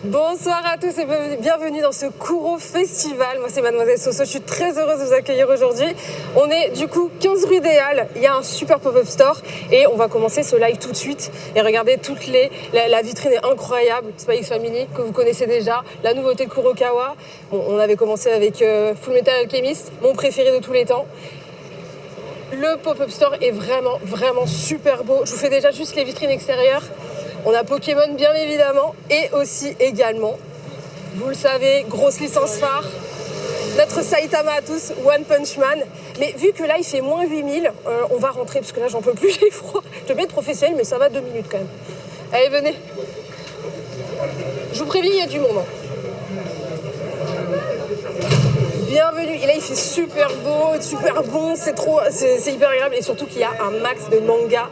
Bonsoir à tous et bienvenue dans ce Kuro Festival. Moi c'est Mademoiselle Soso, je suis très heureuse de vous accueillir aujourd'hui. On est du coup 15 rue des Halles, il y a un super pop-up store et on va commencer ce live tout de suite. Et regardez, la vitrine est incroyable, Spy X Family que vous connaissez déjà, la nouveauté de Kurokawa. Bon, on avait commencé avec Full Metal Alchemist, mon préféré de tous les temps. Le pop-up store est vraiment super beau. Je vous fais déjà juste les vitrines extérieures. On a Pokémon bien évidemment et aussi également, vous le savez, grosse licence phare, notre Saitama à tous, One Punch Man. Mais vu que là il fait moins 8000, on va rentrer parce que là j'en peux plus, j'ai froid. Je dois bien être professionnelle mais ça va 2 minutes quand même. Allez venez. Je vous préviens, il y a du monde. Bienvenue, et là il fait super beau, super bon, c'est hyper agréable et surtout qu'il y a un max de mangas.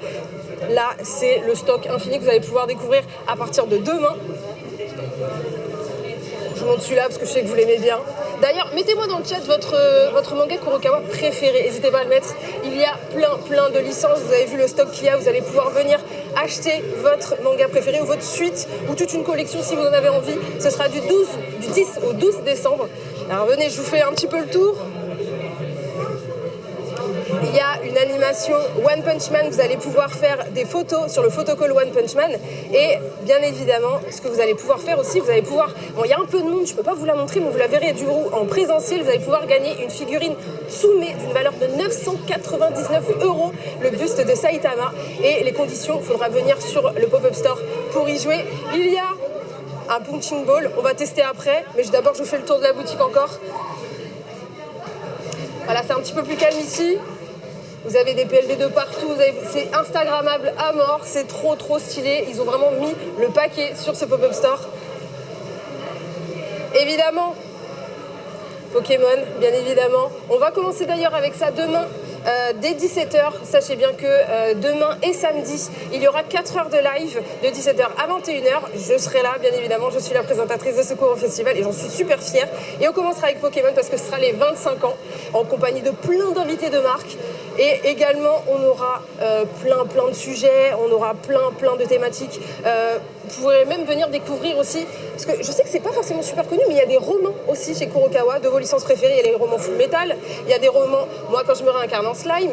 Là, c'est le stock infini que vous allez pouvoir découvrir à partir de demain. Je vous montre celui-là parce que je sais que vous l'aimez bien. D'ailleurs, mettez-moi dans le chat votre manga Kurokawa préféré. N'hésitez pas à le mettre. Il y a plein de licences. Vous avez vu le stock qu'il y a. Vous allez pouvoir venir acheter votre manga préféré ou votre suite ou toute une collection si vous en avez envie. Ce sera du 10 au 12 décembre. Alors venez, je vous fais un petit peu le tour. Il y a une animation One Punch Man, vous allez pouvoir faire des photos sur le photocall One Punch Man et bien évidemment ce que vous allez pouvoir faire aussi, vous allez pouvoir, bon il y a un peu de monde, je ne peux pas vous la montrer mais vous la verrez du coup en présentiel, vous allez pouvoir gagner une figurine Tsume d'une valeur de 999 €, le buste de Saitama et les conditions, il faudra venir sur le pop-up store pour y jouer. Il y a un punching ball, on va tester après, mais d'abord je vous fais le tour de la boutique encore. Voilà, c'est un petit peu plus calme ici. Vous avez des PLD de partout, c'est instagrammable à mort, c'est trop stylé. Ils ont vraiment mis le paquet sur ce pop-up store. Évidemment, Pokémon, bien évidemment. On va commencer d'ailleurs avec ça demain. Dès 17h, sachez bien que demain et samedi, il y aura 4 heures de live de 17h à 21h. Je serai là, bien évidemment, je suis la présentatrice de ce Kuro Festival et j'en suis super fière. Et on commencera avec Pokémon parce que ce sera les 25 ans en compagnie de plein d'invités de marque. Et également, on aura plein de sujets, on aura plein de thématiques. Vous pourrez même venir découvrir aussi, parce que je sais que c'est pas forcément super connu, mais il y a des romans aussi chez Kurokawa, de vos licences préférées. Il y a les romans Full Metal, il y a des romans Moi quand je me réincarne en slime.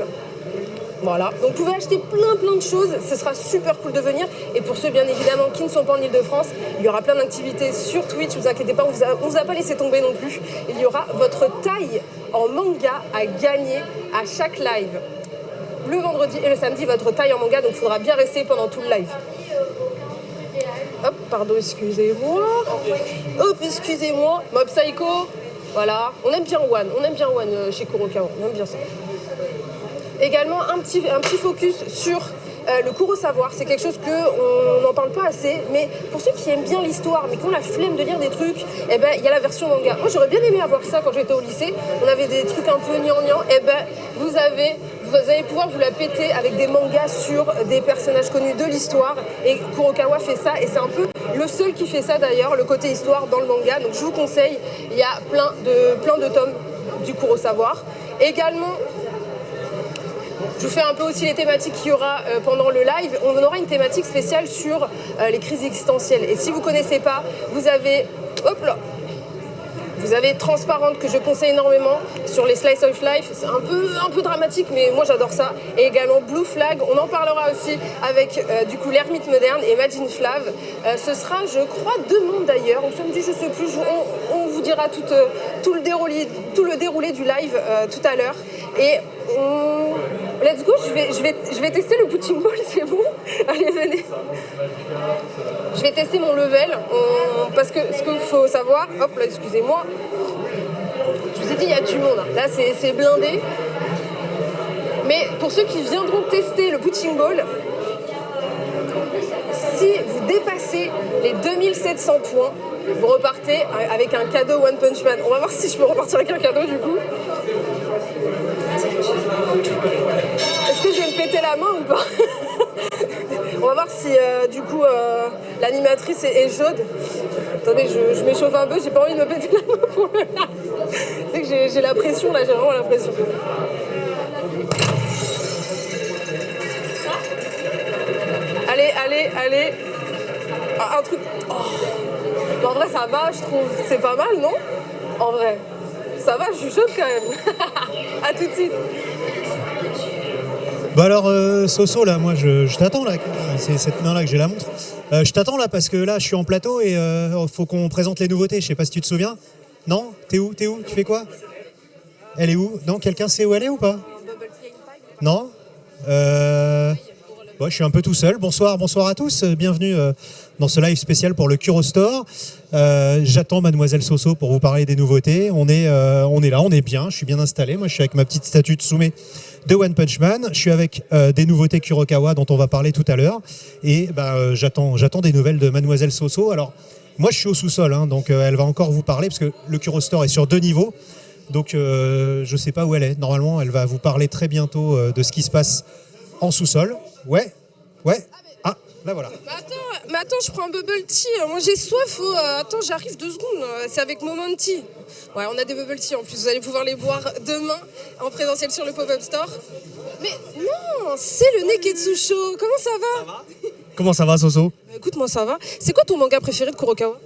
Voilà, donc vous pouvez acheter plein de choses, ce sera super cool de venir. Et pour ceux bien évidemment qui ne sont pas en Ile-de-France, il y aura plein d'activités sur Twitch, ne vous inquiétez pas, on vous a pas laissé tomber non plus. Il y aura votre taille en manga à gagner à chaque live. Le vendredi et le samedi, votre taille en manga, donc il faudra bien rester pendant tout le live. Hop, pardon, excusez-moi. Hop, excusez-moi. Mob Psycho, voilà. On aime bien One chez Kurokawa, on aime bien ça. Également, un petit focus sur le Kuro Savoir. C'est quelque chose qu'on n'en parle pas assez, mais pour ceux qui aiment bien l'histoire, mais qui ont la flemme de lire des trucs, eh ben, il y a la version manga. Moi, j'aurais bien aimé avoir ça quand j'étais au lycée. On avait des trucs un peu gnangnan. Eh ben, vous allez pouvoir vous la péter avec des mangas sur des personnages connus de l'histoire. Et Kurokawa fait ça, et c'est un peu le seul qui fait ça d'ailleurs, le côté histoire dans le manga. Donc je vous conseille, il y a plein de tomes du Kuro Savoir. Également, je vous fais un peu aussi les thématiques qu'il y aura pendant le live. On aura une thématique spéciale sur les crises existentielles. Et si vous ne connaissez pas, vous avez... Hop là, vous avez Transparente que je conseille énormément sur les Slice of Life. C'est un peu dramatique, mais moi j'adore ça. Et également Blue Flag. On en parlera aussi avec du coup l'Ermite Moderne et Imagine Flav. Ce sera, je crois, demain d'ailleurs. Ou samedi, je sais plus. On vous dira tout le déroulé du live tout à l'heure. Et let's go. Je vais tester le punching ball. C'est bon. Allez, venez. Je vais tester mon level parce que ce qu'il faut savoir, hop là, excusez-moi, je vous ai dit il y a du monde, là c'est blindé, mais pour ceux qui viendront tester le punching ball, si vous dépassez les 2700 points, vous repartez avec un cadeau One Punch Man. On va voir si je peux repartir avec un cadeau du coup. Est-ce que je vais me péter la main ou pas? On va voir si du coup l'animatrice est chaude. Attendez, je m'échauffe un peu, j'ai pas envie de me péter la main pour le live. C'est que j'ai la pression là, j'ai vraiment la pression. Allez. Un truc. Oh. Mais en vrai, ça va, je trouve. C'est pas mal, non? En vrai. Ça va, je suis chaude quand même. À tout de suite. Bah alors, Soso, là, moi, je t'attends, là. C'est cette main-là que j'ai la montre. Je t'attends, là, parce que là, je suis en plateau et faut qu'on présente les nouveautés. Je sais pas si tu te souviens. Non? T'es où? Tu fais quoi? Elle est où? Non, quelqu'un sait où elle est ou pas? Non? Bon, je suis un peu tout seul. Bonsoir à tous. Bienvenue dans ce live spécial pour le Curo Store. J'attends Mademoiselle Soso pour vous parler des nouveautés. On est là, on est bien. Je suis bien installé. Moi, je suis avec ma petite statue de Tsume de One Punch Man. Je suis avec des nouveautés Kurokawa dont on va parler tout à l'heure. Et j'attends des nouvelles de Mademoiselle Soso. Alors, moi, je suis au sous-sol, hein, donc elle va encore vous parler parce que le Curo Store est sur 2 niveaux. Donc, je ne sais pas où elle est. Normalement, elle va vous parler très bientôt de ce qui se passe en sous-sol. Ouais. Ah, là voilà. Mais attends, je prends un bubble tea. Moi j'ai soif. Attends, j'arrive 2 secondes. C'est avec Moment Tea. Ouais, on a des bubble tea en plus. Vous allez pouvoir les boire demain en présentiel sur le pop-up store. Mais non, c'est le Neketsu Show. Comment ça va? Comment ça va, Soso? Écoute, moi ça va. C'est quoi ton manga préféré de Kurokawa?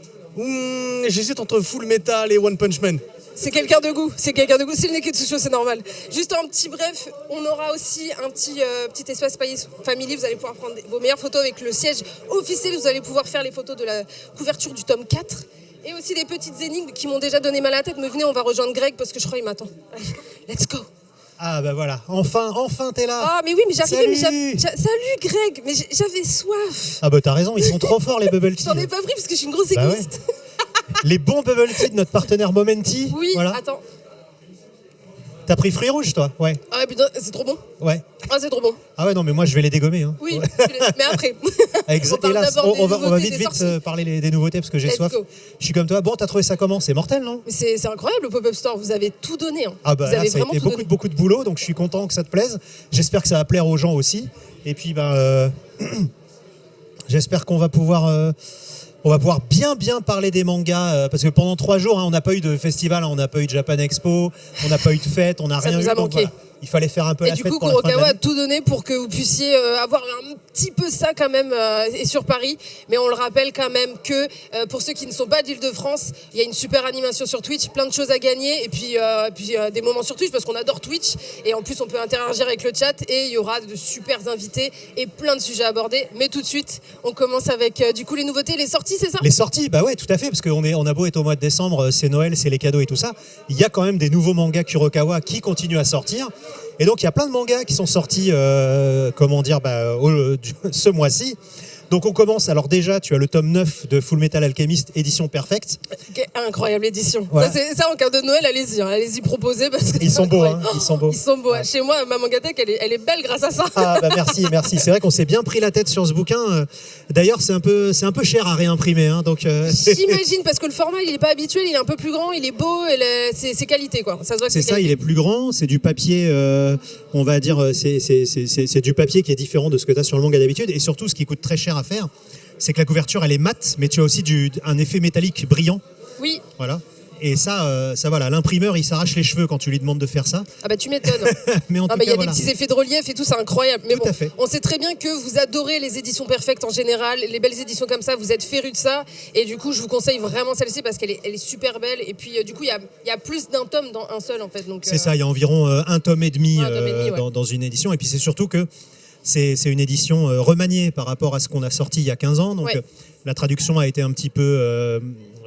J'hésite entre Full Metal et One Punch Man. C'est quelqu'un de goût, c'est le Neketsu Show, c'est normal. Juste un petit bref, on aura aussi un petit espace family, vous allez pouvoir prendre vos meilleures photos avec le siège officiel, vous allez pouvoir faire les photos de la couverture du tome 4. Et aussi des petites énigmes qui m'ont déjà donné mal à la tête, mais venez, on va rejoindre Greg parce que je crois qu'il m'attend. Allez, let's go. Ah bah voilà, enfin t'es là. Ah mais oui, mais j'arrivais, Salut. salut Greg, mais j'avais soif. Ah bah t'as raison, ils sont trop forts les bubble tea. J'en ai pas pris parce que je suis une grosse Bah égoïste. ouais. Les bons bubble tea de notre partenaire Momenti. Oui, voilà. attends. T'as pris fruits rouges toi? Ouais. Ah putain, c'est trop bon. Ouais. Ah c'est trop bon. Ah ouais non mais moi je vais les dégommer. Hein. Oui, Ouais. mais après. Hélas, on va vite parler des nouveautés parce que j'ai Let's soif. go. Je suis comme toi. Bon, t'as trouvé ça comment? C'est mortel, non? Mais c'est incroyable le pop-up store, vous avez tout donné. Hein. Ah bah vous là, avez ça a vraiment été tout donné. beaucoup de boulot, donc je suis content que ça te plaise. J'espère que ça va plaire aux gens aussi. Et puis j'espère qu'on va pouvoir bien parler des mangas parce que pendant 3 jours, hein, on n'a pas eu de festival, hein, on n'a pas eu de Japan Expo, on n'a pas eu de fête, on n'a rien eu. Ça nous a manqué. Voilà. Il fallait faire un peu la Et fête du coup, pour la fin de Kurokawa a l'année. tout donné pour que vous puissiez avoir un petit peu ça quand même et sur Paris. Mais on le rappelle quand même que pour ceux qui ne sont pas d'Île-de-France, il y a une super animation sur Twitch, plein de choses à gagner et puis des moments sur Twitch parce qu'on adore Twitch et en plus on peut interagir avec le chat et il y aura de super invités et plein de sujets à aborder. Mais tout de suite, on commence avec du coup les nouveautés, les sorties, c'est ça? Les sorties, bah ouais, tout à fait, parce on a beau être au mois de décembre, c'est Noël, c'est les cadeaux et tout ça. Il y a quand même des nouveaux mangas Kurokawa qui continuent à sortir. Et donc il y a plein de mangas qui sont sortis, ce mois-ci. Donc on commence, alors déjà tu as le tome 9 de Full Metal Alchemist, édition Perfect. Incroyable édition. Ouais. Ça en cadeau de Noël, allez-y, hein, allez-y proposer parce que Ils sont beaux, hein, incroyable. ils sont beaux. Ouais. Chez moi, ma mangatech, elle est belle grâce à ça. Ah bah merci. C'est vrai qu'on s'est bien pris la tête sur ce bouquin. D'ailleurs c'est un peu cher à réimprimer. Hein, donc, J'imagine, parce que le format il est pas habituel, il est un peu plus grand, il est beau, c'est qualité quoi. Ça se voit que c'est ça, qualité. il est plus grand, c'est du papier, on va dire, c'est du papier qui est différent de ce que tu as sur le manga d'habitude. Et surtout ce qui coûte très cher à faire, c'est que la couverture elle est mate, mais tu as aussi un effet métallique brillant. Oui. Voilà. Et ça voilà, l'imprimeur il s'arrache les cheveux quand tu lui demandes de faire ça. Ah bah tu m'étonnes. Mais en tout Il y cas, a voilà. des petits effets de relief et tout, c'est incroyable. Mais Tout à fait. on sait très bien que vous adorez les éditions perfectes en général, les belles éditions comme ça, vous êtes férus de ça. Et du coup, je vous conseille vraiment celle-ci parce qu'elle est super belle. Et puis du coup, il y a plus d'un tome dans un seul en fait. C'est ça, il y a environ 1 tome et demi, ouais. dans une édition. Et puis c'est surtout que c'est une édition remaniée par rapport à ce qu'on a sorti il y a 15 ans. Donc Ouais. la traduction a été un petit peu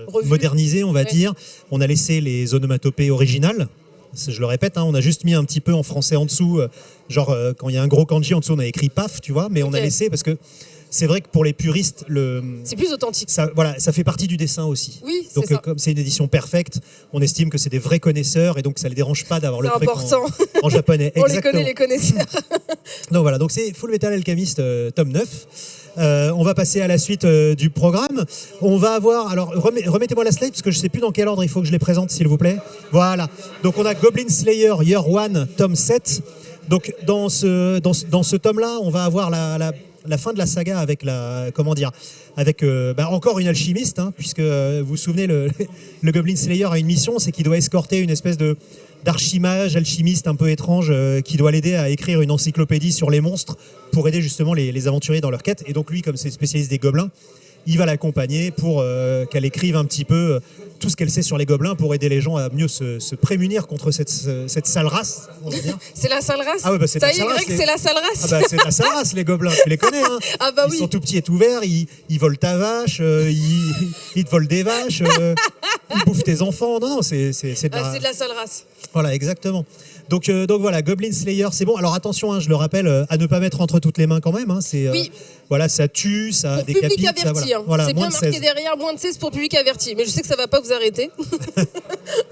Revue. modernisée, on va Ouais. dire. On a laissé les onomatopées originales. Je le répète, hein, on a juste mis un petit peu en français en dessous. Quand il y a un gros kanji en dessous, on a écrit paf, tu vois. Mais on a Ok. laissé parce que c'est vrai que pour les puristes, C'est plus authentique. ça fait partie du dessin aussi. Oui, c'est Donc ça. comme c'est une édition perfecte, on estime que c'est des vrais connaisseurs et donc ça ne les dérange pas d'avoir le C'est truc important. en japonais. On les Exactement. connaît, les connaisseurs. Donc voilà, donc c'est Full Metal Alchemist tome 9. On va passer à la suite du programme. On va avoir, alors remettez-moi la slide parce que je ne sais plus dans quel ordre il faut que je les présente s'il vous plaît. Voilà, donc on a Goblin Slayer Year 1 tome 7. Donc dans ce tome-là, on va avoir la fin de la saga avec encore une alchimiste, hein, puisque vous vous souvenez, le Goblin Slayer a une mission, c'est qu'il doit escorter une espèce d'archimage alchimiste un peu étrange qui doit l'aider à écrire une encyclopédie sur les monstres pour aider justement les aventuriers dans leur quête. Et donc lui, comme c'est spécialiste des gobelins, il va l'accompagner pour qu'elle écrive un petit peu tout ce qu'elle sait sur les gobelins pour aider les gens à mieux se prémunir contre cette sale race, on va dire. C'est la sale race. Ah ouais, bah c'est ça la y est, sale race, Greg, c'est la sale race. Ah bah c'est la sale race, les gobelins, tu les connais, hein. Ah bah Ils oui. sont tout petits et tout verts, ils volent ta vache, ils te volent des vaches, ils bouffent tes enfants. Non, c'est de Ah, c'est de la sale race. Voilà, exactement. Donc voilà, Goblin Slayer, c'est bon. Alors attention, hein, je le rappelle, à ne pas mettre entre toutes les mains quand même. Hein, c'est voilà, ça tue, ça Pour décapite. public averti. Ça, voilà, C'est moins bien de marqué 16. derrière, moins de 16 pour public averti. Mais je sais que ça va pas vous arrêter.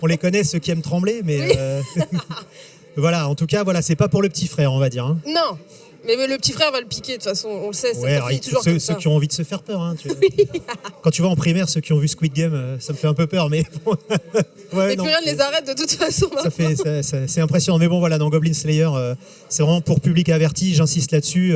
On les connaît, ceux qui aiment trembler, mais voilà. En tout cas, voilà, c'est pas pour le petit frère, on va dire. Hein. Non. Mais le petit frère va le piquer, de toute façon, on le sait, Ouais, ça finit toujours ceux, comme ça. ceux qui ont envie de se faire peur. Hein, Quand tu vas en primaire, ceux qui ont vu Squid Game, ça me fait un peu peur, mais bon. Ouais, Et plus rien ne les arrête de toute façon. C'est impressionnant. Mais bon, voilà, dans Goblin Slayer, c'est vraiment pour public averti, j'insiste là-dessus.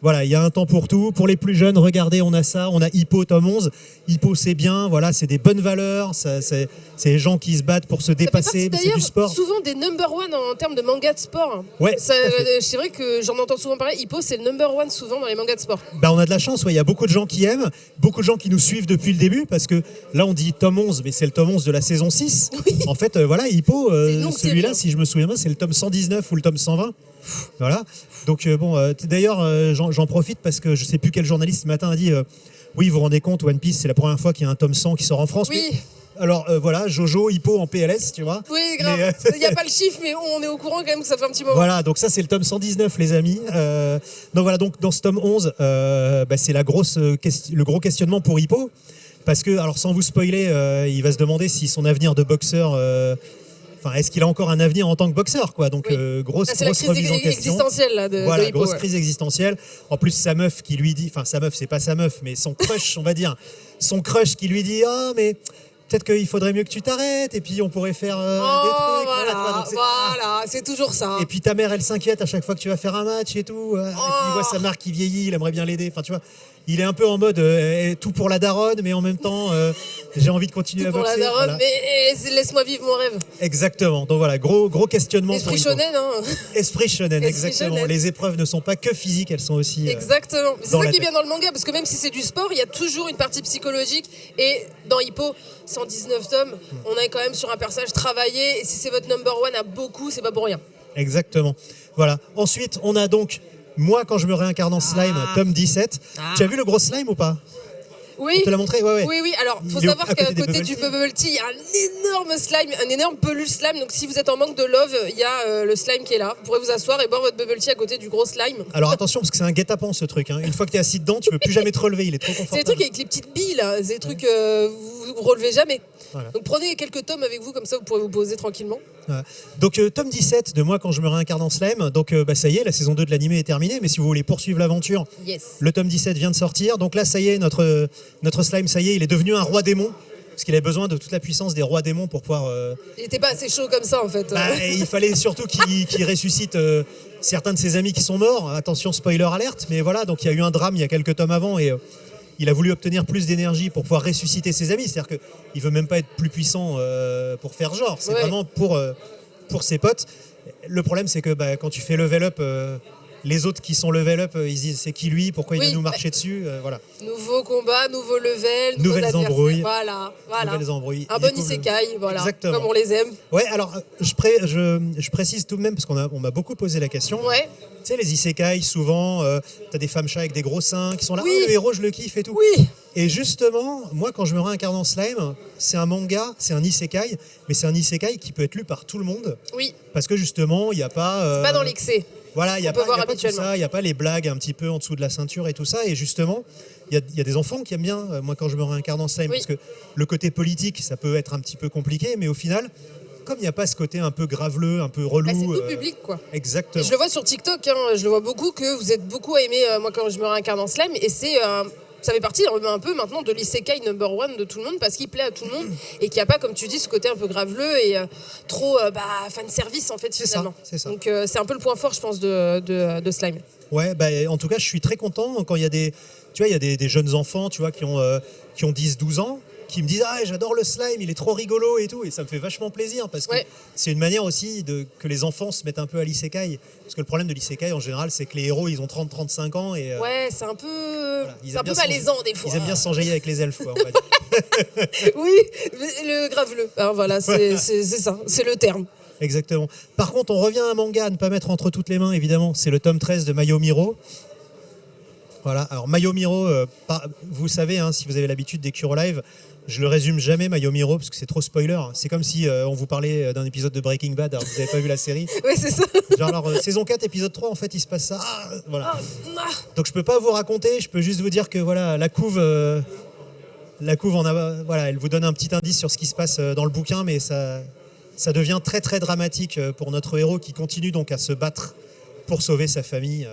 Voilà, il y a un temps pour tout. Pour les plus jeunes, regardez, on a ça, on a Hippo, tome 11. Hippo, c'est bien, voilà, c'est des bonnes valeurs, c'est des gens qui se battent pour se dépasser, c'est du sport. Souvent des number one en termes de manga de sport. Ouais, c'est vrai que j'en entends souvent parler. Hippo, c'est le number one souvent dans les mangas de sport. Bah, on a de la chance, il y a beaucoup de gens qui aiment, beaucoup de gens qui nous suivent depuis le début, parce que là, on dit tome 11, mais c'est le tome 11 de la saison 6. Oui. En fait, voilà, Hippo, celui-là, série. si je me souviens bien, c'est le tome 119 ou le tome 120. Voilà. Donc d'ailleurs, j'en profite parce que je sais plus quel journaliste ce matin a dit oui, vous vous rendez compte, One Piece, c'est la première fois qu'il y a un tome 100 qui sort en France. Oui. Mais, alors voilà, Jojo, Hippo en PLS, tu vois. Oui, grave. Il n'y a pas le chiffre, mais on est au courant quand même que ça fait un petit moment. Voilà, donc ça c'est le tome 119, les amis. Donc voilà, donc dans ce tome 11, c'est le gros questionnement pour Hippo. Parce que, alors sans vous spoiler, il va se demander si son avenir de boxeur... est-ce qu'il a encore un avenir en tant que boxeur, quoi. Donc grosse c'est la crise remise en question. existentielle là, de Voilà, Hippo, grosse crise existentielle. En plus, sa meuf qui lui dit, enfin sa meuf, c'est pas sa meuf, mais son crush, on va dire, son crush qui lui dit, ah mais peut-être qu'il faudrait mieux que tu t'arrêtes, et puis on pourrait faire des trucs. Voilà, c'est toujours ça. Et puis ta mère, elle s'inquiète à chaque fois que tu vas faire un match et tout. Et puis il voit sa mère qui vieillit, il aimerait bien l'aider. Enfin, tu vois, il est un peu en mode tout pour la daronne, mais en même temps, j'ai envie de continuer à pour boxer. la daronne, Voilà. mais laisse-moi vivre mon rêve. Exactement. Donc voilà, gros questionnement. Esprit pour Hippo. shonen, hein. Esprit shonen, Esprit exactement. shonen. Les épreuves ne sont pas que physiques, elles sont aussi. Exactement. C'est dans ça la qui est tête. bien dans le manga, parce que même si c'est du sport, il y a toujours une partie psychologique. Et dans Hippo, 119 tomes, on est quand même sur un personnage travaillé. Et si c'est votre number one à beaucoup, c'est pas pour rien. Exactement. Voilà. Ensuite, on a donc Moi quand je me réincarne en slime, tome 17. Tu as vu le gros slime ou pas? Oui. On te l'a montré? Ouais. Oui. Alors, il faut Il est savoir à qu'à côté des côté du Bubble Tea, il y a un énorme slime, un énorme peluche slime. Donc, si vous êtes en manque de love, il y a le slime qui est là. Vous pourrez vous asseour et boire votre Bubble Tea à côté du gros slime. Alors attention, parce que c'est un guet-apens ce truc. Hein. Une fois que tu es assis dedans, tu peux plus jamais te relever. Il est trop C'est des confortable. trucs avec les petites billes, là. C'est des trucs vous relevez jamais. Voilà. Donc, prenez quelques tomes avec vous, comme ça, vous pourrez vous poser tranquillement. Ouais. Donc tome 17 de Moi quand je me réincarne en slime. Donc ça y est, la saison 2 de l'animé est terminée. Mais si vous voulez poursuivre l'aventure, Yes. le tome 17 vient de sortir. Donc là, ça y est, notre slime, ça y est, il est devenu un roi démon. Parce qu'il avait besoin de toute la puissance des rois démons pour pouvoir... Il était pas assez chaud comme ça, en fait. et il fallait surtout qu'il ressuscite certains de ses amis qui sont morts. Attention, spoiler alerte. Mais voilà, donc il y a eu un drame il y a quelques tomes avant. Et il a voulu obtenir plus d'énergie pour pouvoir ressusciter ses amis. C'est-à-dire qu'il ne veut même pas être plus puissant pour faire genre. C'est vraiment pour ses potes. Le problème, c'est que quand tu fais level up... les autres qui sont level up, ils disent c'est qui lui, pourquoi il vient nous marcher dessus, voilà. Nouveau combat, nouveau level, Nouvelles adversaires. embrouilles. Voilà. Nouvelles embrouilles. Un Il bon est cool. isekai, voilà, Exactement. comme on les aime. Ouais, alors je précise tout de même, parce qu'on m'a beaucoup posé la question. Ouais. Tu sais, les isekai, souvent, t'as des femmes chats avec des gros seins qui sont là, Oui. oh, le héros, je le kiffe et tout. Oui. Et justement, moi, quand je me réincarne en slime, c'est un manga, c'est un isekai, mais c'est un isekai qui peut être lu par tout le monde, Oui, parce que justement, il n'y a pas... pas dans l'excès. Voilà, il n'y a peut pas, voir y a pas tout habituellement. ça, il n'y a pas les blagues un petit peu en dessous de la ceinture et tout ça. Et justement, il y a des enfants qui aiment bien, moi, quand je me réincarne en slime, Oui. parce que le côté politique, ça peut être un petit peu compliqué, mais au final, comme il n'y a pas ce côté un peu graveleux, un peu relou... C'est tout public, quoi. Exactement. Et je le vois sur TikTok, hein, je le vois beaucoup, que vous êtes beaucoup à aimer moi quand je me réincarne en slime, et ça fait partie un peu maintenant de l'isekai number one de tout le monde, parce qu'il plaît à tout le monde, et qu'il n'y a pas, comme tu dis, ce côté un peu graveleux et trop fan service, en fait, finalement. C'est ça. Donc c'est un peu le point fort, je pense, de slime. Ouais, en tout cas, je suis très content quand il y a des... Tu vois, il y a des jeunes enfants, tu vois, qui ont 10-12 ans, qui me disent ah j'adore le slime, il est trop rigolo et tout, et ça me fait vachement plaisir parce que c'est une manière aussi que les enfants se mettent un peu à l'isekai, parce que le problème de l'isekai en général c'est que les héros ils ont 30-35 ans et ouais, c'est un peu voilà, c'est un peu malaisant des fois. Ils aiment bien s'enjailler avec les elfes quoi, on va dire. Oui, le graveleux. Alors voilà, c'est ça, c'est le terme. Exactement. Par contre, on revient à un manga à ne pas mettre entre toutes les mains, évidemment. C'est le tome 13 de Mayomiro. Voilà. Alors, Mayomiro, vous savez, hein, si vous avez l'habitude des Kuro Live, je le résume jamais, Mayomiro, parce que c'est trop spoiler. C'est comme si on vous parlait d'un épisode de Breaking Bad, alors que vous n'avez pas vu la série. Oui, c'est ça. Genre, alors, saison 4, épisode 3, en fait, il se passe ça. Ah, voilà. Donc, je peux pas vous raconter, je peux juste vous dire que voilà, la couve voilà, elle vous donne un petit indice sur ce qui se passe dans le bouquin, mais ça devient très très dramatique pour notre héros qui continue donc à se battre pour sauver sa famille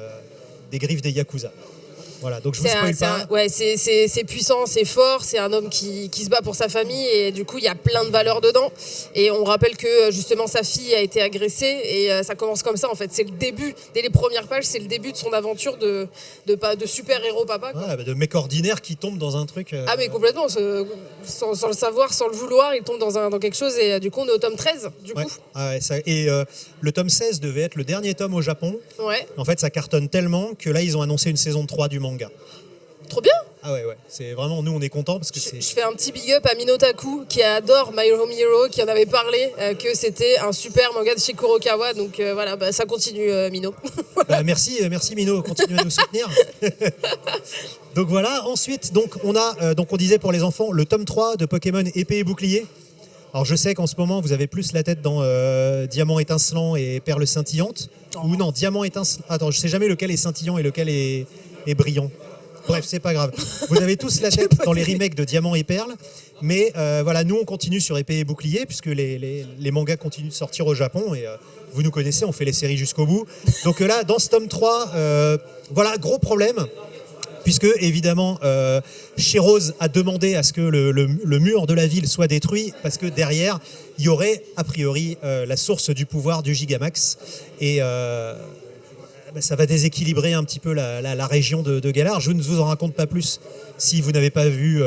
des griffes des Yakuza. Voilà, donc je vous spoil pas. Ouais, c'est puissant, c'est fort, c'est un homme qui se bat pour sa famille et du coup il y a plein de valeurs dedans. Et on rappelle que justement sa fille a été agressée et ça commence comme ça en fait. C'est le début, dès les premières pages, c'est le début de son aventure de super-héros papa. Quoi. Ouais, de mec ordinaire qui tombe dans un truc. Ah mais complètement, sans le savoir, sans le vouloir, il tombe dans quelque chose et du coup on est au tome 13 du coup. Ah ouais, le tome 16 devait être le dernier tome au Japon. Ouais. En fait ça cartonne tellement que là ils ont annoncé une saison 3 du manga. Trop bien. Ah ouais, c'est vraiment, nous on est contents parce que je fais un petit big up à Minotaku qui adore My Home Hero, qui en avait parlé, que c'était un super manga de chez Kurokawa, donc voilà, ça continue Mino. Merci Mino, continue à nous soutenir. Donc voilà, ensuite on a, on disait pour les enfants, le tome 3 de Pokémon Épée et Bouclier. Alors je sais qu'en ce moment vous avez plus la tête dans Diamant étincelant et Perle scintillante. Ou non, Diamant étincelant, attends, je sais jamais lequel est scintillant et lequel est brillant. Bref, c'est pas grave. Vous avez tous la tête dans les remakes de Diamant et Perle. Mais voilà, nous on continue sur Épée et Bouclier puisque les mangas continuent de sortir au Japon et vous nous connaissez, on fait les séries jusqu'au bout. Donc là, dans ce tome 3, voilà, gros problème. Puisque, évidemment, Chez-Rose a demandé à ce que le mur de la ville soit détruit, parce que derrière, il y aurait, a priori, la source du pouvoir du Gigamax. Et ça va déséquilibrer un petit peu la région de Galar. Je ne vous en raconte pas plus si vous n'avez pas vu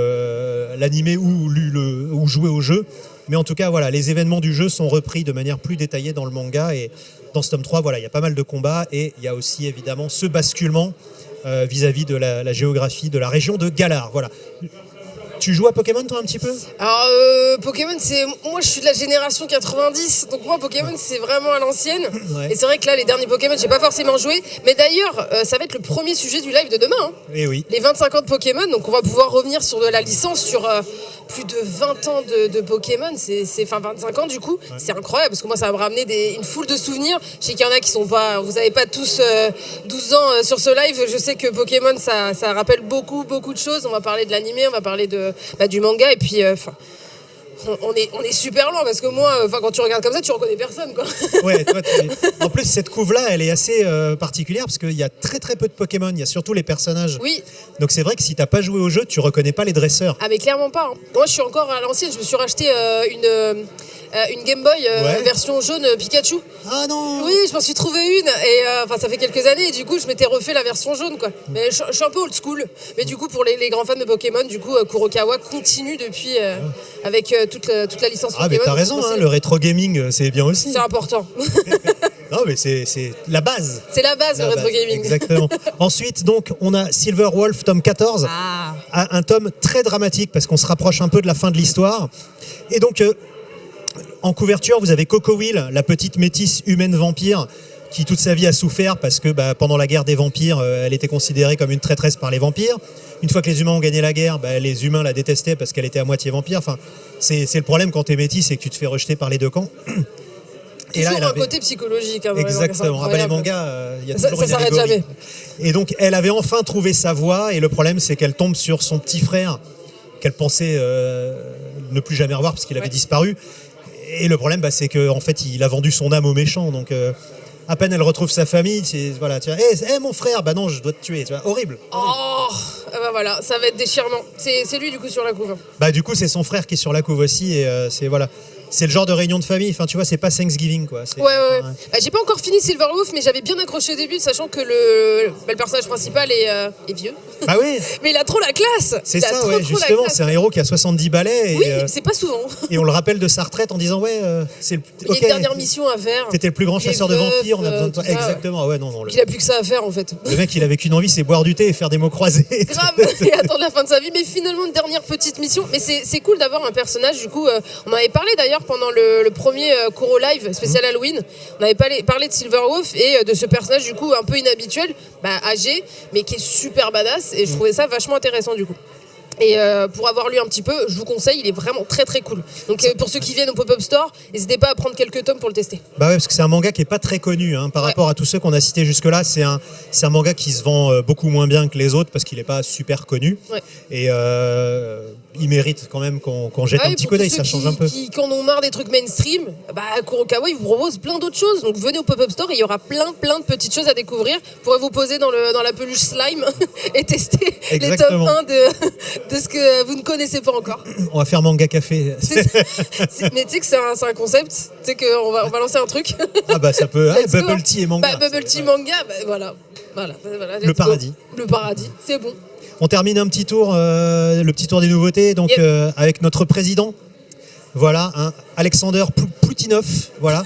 l'animé ou joué au jeu. Mais en tout cas, voilà, les événements du jeu sont repris de manière plus détaillée dans le manga. Et dans ce tome 3, voilà, il y a pas mal de combats. Et il y a aussi, évidemment, ce basculement vis-à-vis de la géographie de la région de Galar. Voilà. Tu joues à Pokémon toi un petit peu ? Alors Pokémon, moi je suis de la génération 90, donc moi Pokémon c'est vraiment à l'ancienne. Ouais. Et c'est vrai que là les derniers Pokémon j'ai pas forcément joué, mais d'ailleurs ça va être le premier sujet du live de demain. Hein. Et oui. Les 25 ans de Pokémon, donc on va pouvoir revenir sur de la licence, sur plus de 20 ans de Pokémon, enfin 25 ans du coup, ouais. C'est incroyable parce que moi ça va me ramener une foule de souvenirs. Je sais qu'il y en a qui sont pas, vous avez pas tous 12 ans sur ce live, je sais que Pokémon ça rappelle beaucoup de choses. On va parler de l'animé, on va parler du manga et puis on est super loin parce que moi quand tu regardes comme ça tu reconnais personne quoi. Ouais, toi, en plus cette couve là elle est assez particulière parce qu'il y a très peu de Pokémon, il y a surtout les personnages. Oui. Donc c'est vrai que si t'as pas joué au jeu tu reconnais pas les dresseurs. Ah mais clairement pas. Hein. Moi je suis encore à l'ancienne, je me suis racheté une Game Boy version jaune Pikachu. Ah non. Oui, je m'en suis trouvé une et ça fait quelques années et du coup je m'étais refait la version jaune quoi. Mais je suis un peu old school. Mais du coup pour les grands fans de Pokémon, du coup Kurokawa continue depuis avec toute la licence Pokémon. Ah mais t'as raison, hein, le rétro gaming c'est bien aussi. C'est important. Non mais c'est la base. C'est la base, le rétro gaming. Exactement. Ensuite donc on a Silver Wolf tome 14. Un tome très dramatique parce qu'on se rapproche un peu de la fin de l'histoire. Et donc en couverture, vous avez Coco Will, la petite métisse humaine vampire qui toute sa vie a souffert parce que pendant la guerre des vampires, elle était considérée comme une traîtresse par les vampires. Une fois que les humains ont gagné la guerre, les humains la détestaient parce qu'elle était à moitié vampire. Enfin, c'est le problème quand t'es métisse, c'est que tu te fais rejeter par les deux camps. Et là, elle avait un côté psychologique. Hein, exactement. Les mangas, il y a toujours ça s'arrête jamais. Et donc, elle avait enfin trouvé sa voie. Et le problème, c'est qu'elle tombe sur son petit frère qu'elle pensait ne plus jamais revoir parce qu'il avait disparu. Et le problème, c'est qu'en fait, il a vendu son âme aux méchants. Donc, à peine elle retrouve sa famille, voilà, tu vois, hey, mon frère, non, je dois te tuer, tu vois, horrible. Oh, voilà, ça va être déchirement. C'est lui du coup sur la couve. Du coup, c'est son frère qui est sur la couve aussi, et c'est voilà. c'est le genre de réunion de famille. Enfin, tu vois, c'est pas Thanksgiving, quoi. Ouais. J'ai pas encore fini Silverwolf, mais j'avais bien accroché au début, sachant que le personnage principal est vieux. Bah oui. Mais il a trop la classe. C'est ça, ouais, justement. C'est un héros qui a 70 balais. Oui, c'est pas souvent. Et on le rappelle de sa retraite en disant c'est le. Il y a une dernière mission à faire. T'étais le plus grand chasseur de vampires, on a besoin de toi. Ça. Exactement, ouais, non. Il a plus que ça à faire en fait. Le mec, il avait qu'une envie, c'est boire du thé et faire des mots croisés. Grave, et attendre la fin de sa vie. Mais finalement, une dernière petite mission. Mais c'est cool d'avoir un personnage. Du coup, on en avait parlé d'ailleurs pendant le premier Kuro Live spécial Halloween. On avait parlé de Silverwolf et de ce personnage du coup un peu inhabituel, âgé, mais qui est super badass. Et je trouvais ça vachement intéressant du coup. Et pour avoir lu un petit peu, je vous conseille, il est vraiment très très cool. Donc pour ceux qui viennent au pop-up store, n'hésitez pas à prendre quelques tomes pour le tester. Bah ouais, parce que c'est un manga qui est pas très connu par rapport à tous ceux qu'on a cités jusque-là. C'est un manga qui se vend beaucoup moins bien que les autres parce qu'il est pas super connu. Ouais. Et il mérite quand même qu'on jette un petit coup d'œil, ça change un peu. Qui en ont marre des trucs mainstream, Kurokawa il vous propose plein d'autres choses. Donc venez au pop-up store et il y aura plein de petites choses à découvrir. Vous pourrez vous poser dans la peluche slime et tester Exactement. les tomes 1 de ce que vous ne connaissez pas encore. On va faire manga café. Mais tu sais que c'est un concept, tu sais qu'on va lancer un truc. Ah bah ça peut, bubble tea et manga. Bubble tea, manga, voilà. Le paradis. Le paradis, c'est bon. On termine un petit tour, le petit tour des nouveautés, donc avec notre président. Voilà, Alexander Poutinov, voilà.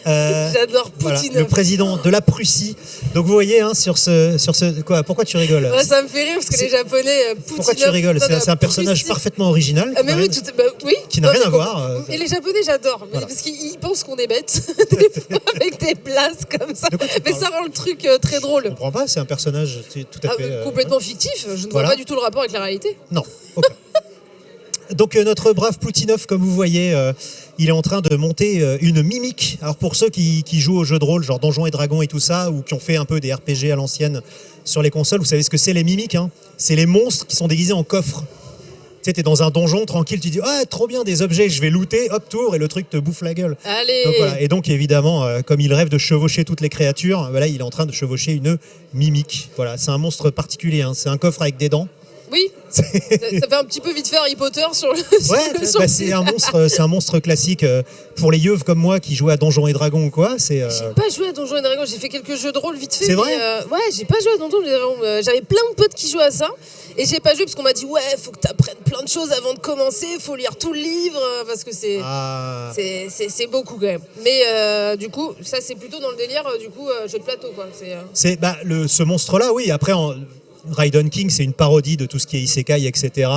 J'adore Poutinov. Voilà, le président de la Prussie. Donc vous voyez sur ce quoi, pourquoi tu rigoles? Ça me fait rire parce que les Japonais Poutinov. Pourquoi tu rigoles? C'est un personnage parfaitement original. Mais oui, oui. Qui n'a rien à voir. Et les Japonais j'adore, voilà. Parce qu'ils pensent qu'on est bêtes des fois avec des blagues comme ça. Mais ça rend le truc très drôle. Je comprends pas, c'est un personnage tout à fait complètement fictif. Je ne vois pas du tout le rapport avec la réalité. Non. Okay. Donc notre brave Poutinov, comme vous voyez, il est en train de monter une mimique. Alors pour ceux qui jouent aux jeux de rôle, genre Donjons et Dragons et tout ça, ou qui ont fait un peu des RPG à l'ancienne sur les consoles, vous savez ce que c'est les mimiques, C'est les monstres qui sont déguisés en coffres. Tu sais, t'es dans un donjon tranquille, tu dis trop bien des objets, je vais looter, hop tour, et le truc te bouffe la gueule. Allez. Donc, voilà. Et donc évidemment, comme il rêve de chevaucher toutes les créatures, voilà, il est en train de chevaucher une mimique. Voilà, c'est un monstre particulier, c'est un coffre avec des dents. Oui, ça fait un petit peu vite fait Harry Potter sur le. Ouais, c'est un monstre classique pour les yeux comme moi qui jouent à Donjons et Dragons ou quoi. J'ai pas joué à Donjons et Dragons, j'ai fait quelques jeux de rôle vite fait. C'est vrai. Ouais, j'ai pas joué à Donjons et Dragons. J'avais plein de potes qui jouaient à ça et j'ai pas joué parce qu'on m'a dit faut que t'apprennes plein de choses avant de commencer, faut lire tout le livre parce que c'est beaucoup quand même. Mais du coup, ça c'est plutôt dans le délire jeu de plateau quoi. Ce monstre là, oui. Après. Raiden King, c'est une parodie de tout ce qui est isekai, etc.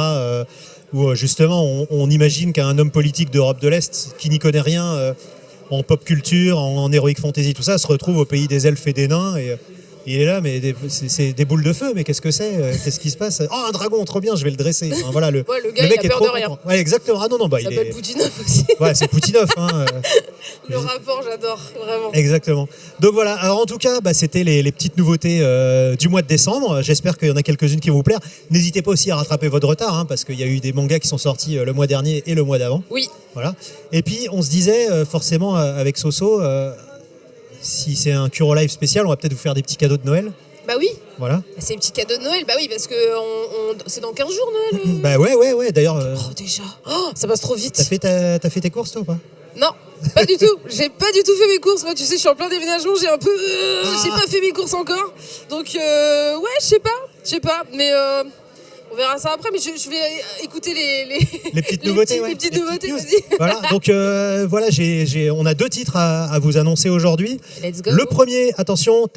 Où justement, on imagine qu'un homme politique d'Europe de l'Est qui n'y connaît rien en pop culture, en heroic fantasy, tout ça, se retrouve au pays des elfes et des nains. Et il est là, mais c'est des boules de feu, mais qu'est-ce que c'est? Qu'est-ce qui se passe? Oh, un dragon, trop bien, je vais le dresser. Enfin, voilà, le gars, il a peur de rien. Ouais, exactement. Ah non, il s'appelle Poutinov aussi. Ouais, c'est Poutinov. Le rapport, j'adore, vraiment. Exactement. Donc voilà, alors en tout cas, c'était les petites nouveautés du mois de décembre. J'espère qu'il y en a quelques-unes qui vont vous plaire. N'hésitez pas aussi à rattraper votre retard, parce qu'il y a eu des mangas qui sont sortis le mois dernier et le mois d'avant. Oui. Voilà. Et puis, on se disait, forcément, avec Soso, si c'est un Kuro Live spécial, on va peut-être vous faire des petits cadeaux de Noël. Bah oui. Voilà. C'est les petits cadeaux de Noël. Bah oui, parce que c'est dans 15 jours Noël. Bah ouais. D'ailleurs. Déjà. Ça passe trop vite. T'as fait tes courses toi ou pas? Non, pas du tout. J'ai pas du tout fait mes courses. Moi, tu sais, je suis en plein déménagement. J'ai un peu. J'ai pas fait mes courses encore. Donc, ouais, je sais pas. Mais. On verra ça après, mais je vais écouter les petites nouveautés. Les petites nouveautés, vas-y. Voilà, donc voilà, on a 2 titres à vous annoncer aujourd'hui. Let's go. Le premier, attention,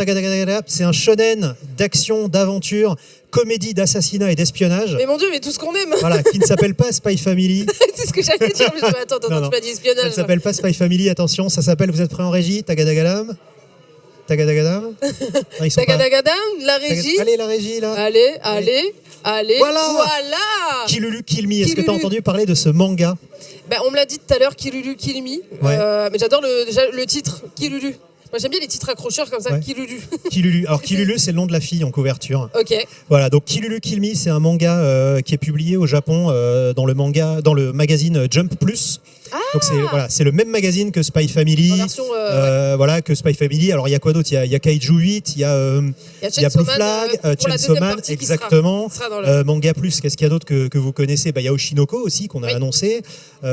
c'est un shonen d'action, d'aventure, comédie d'assassinat et d'espionnage. Mais mon Dieu, mais tout ce qu'on aime. Voilà, qui ne s'appelle pas Spy Family. C'est ce que j'allais dire. Mais attends, tu m'as dit espionnage. Ça ne s'appelle pas Spy Family, attention, ça s'appelle, vous êtes prêts en régie, Tagadagadam. Tagadagadam. Tagadagadam, la régie. Allez, la régie, là. Allez. Voilà. Kilulu Kill Me. Est-ce que tu as entendu parler de ce manga? On me l'a dit tout à l'heure, Kilulu Kill Me. Ouais. Mais j'adore le titre, Kilulu. Moi j'aime bien les titres accrocheurs comme ça, ouais. Kilulu. Kilulu. Alors Kilulu, c'est le nom de la fille en couverture. Ok. Voilà, donc Kilulu Kill Me, c'est un manga qui est publié au Japon dans le magazine Jump Plus. Ah, Donc c'est le même magazine que Spy Family. En version, Voilà, que Spy Family. Alors il y a quoi d'autre? Il y a Kaiju 8, il y a Blue Flag, Chainsaw Man, exactement. Qui sera dans le... Manga Plus, qu'est-ce qu'il y a d'autre que vous connaissez? Il y a Oshinoko aussi qu'on a annoncé. Il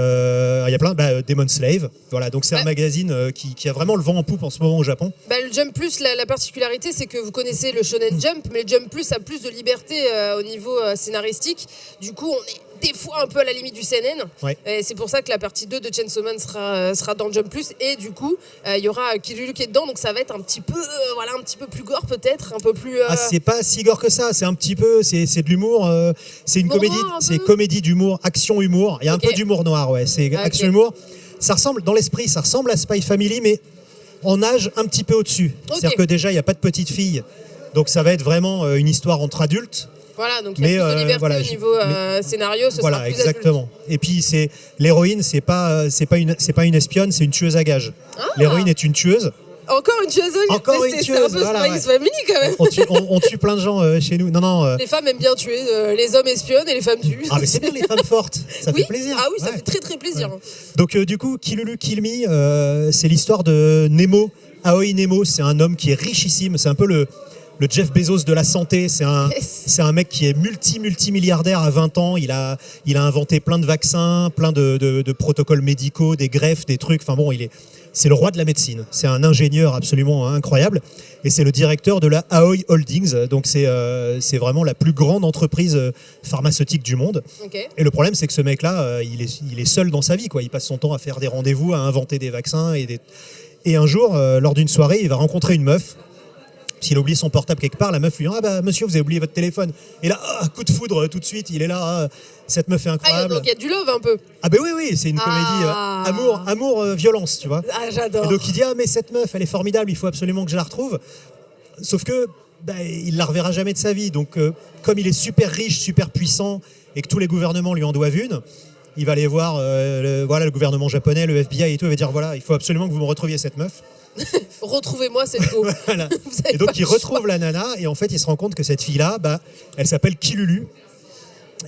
y a plein, Demon Slave. Voilà, donc c'est un magazine qui a vraiment le vent en poupe en ce moment au Japon. Le Jump Plus, la particularité, c'est que vous connaissez le Shonen Jump, mais le Jump Plus a plus de liberté au niveau scénaristique. Du coup, on est des fois un peu à la limite du CNN. Ouais. Et c'est pour ça que la partie 2 de Chainsaw Man sera dans Jump Plus. Et du coup, il y aura Kiryu qui est dedans. Donc ça va être un petit peu plus gore peut-être. Un peu plus... C'est pas si gore que ça. C'est un petit peu... C'est de l'humour. C'est une comédie. C'est comédie d'humour, action-humour. Il y a un peu d'humour noir, ouais. C'est action-humour. Ça ressemble, dans l'esprit, ça ressemble à Spy Family, mais en âge un petit peu au-dessus. C'est-à-dire que déjà, il n'y a pas de petite fille. Donc ça va être vraiment une histoire entre adultes. Voilà, donc il y a plus de liberté au niveau scénario, ce sera plus exactement. adulte. Et puis l'héroïne, c'est pas une espionne, c'est une tueuse à gages. L'héroïne est une tueuse. Encore une tueuse. C'est un peu Spy Family quand même. On tue plein de gens chez nous. Non. Les femmes aiment bien tuer, les hommes espionnent et les femmes tuent. Ah mais c'est bien les femmes fortes, ça fait plaisir. Ah oui, ça fait très très plaisir. Ouais. Donc du coup, Kilulu Kill Me, c'est l'histoire de Nemo, Aoi Nemo. C'est un homme qui est richissime. C'est un peu le Jeff Bezos de la santé. C'est un mec qui est multimilliardaire à 20 ans. Il a inventé plein de vaccins, plein de protocoles médicaux, des greffes, des trucs. Enfin bon, c'est le roi de la médecine. C'est un ingénieur absolument incroyable. Et c'est le directeur de la Aoi Holdings. Donc c'est vraiment la plus grande entreprise pharmaceutique du monde. Okay. Et le problème, c'est que ce mec-là, il est seul dans sa vie, quoi. Il passe son temps à faire des rendez-vous, à inventer des vaccins. Et un jour, lors d'une soirée, il va rencontrer une meuf. S'il a oublié son portable quelque part, la meuf lui dit monsieur, vous avez oublié votre téléphone. Et là, coup de foudre tout de suite, il est là, cette meuf est incroyable. Donc il y a du love un peu. Oui, c'est une comédie amour, violence, tu vois. Ah, j'adore. Et donc il dit mais cette meuf, elle est formidable, il faut absolument que je la retrouve. Sauf que il la reverra jamais de sa vie. Donc comme il est super riche, super puissant et que tous les gouvernements lui en doivent une, il va aller voir le gouvernement japonais, le FBI et tout, il va dire il faut absolument que vous me retrouviez cette meuf. Retrouvez-moi cette go. Voilà. Et donc il retrouve la nana et en fait il se rend compte que cette fille-là, elle s'appelle Kilulu.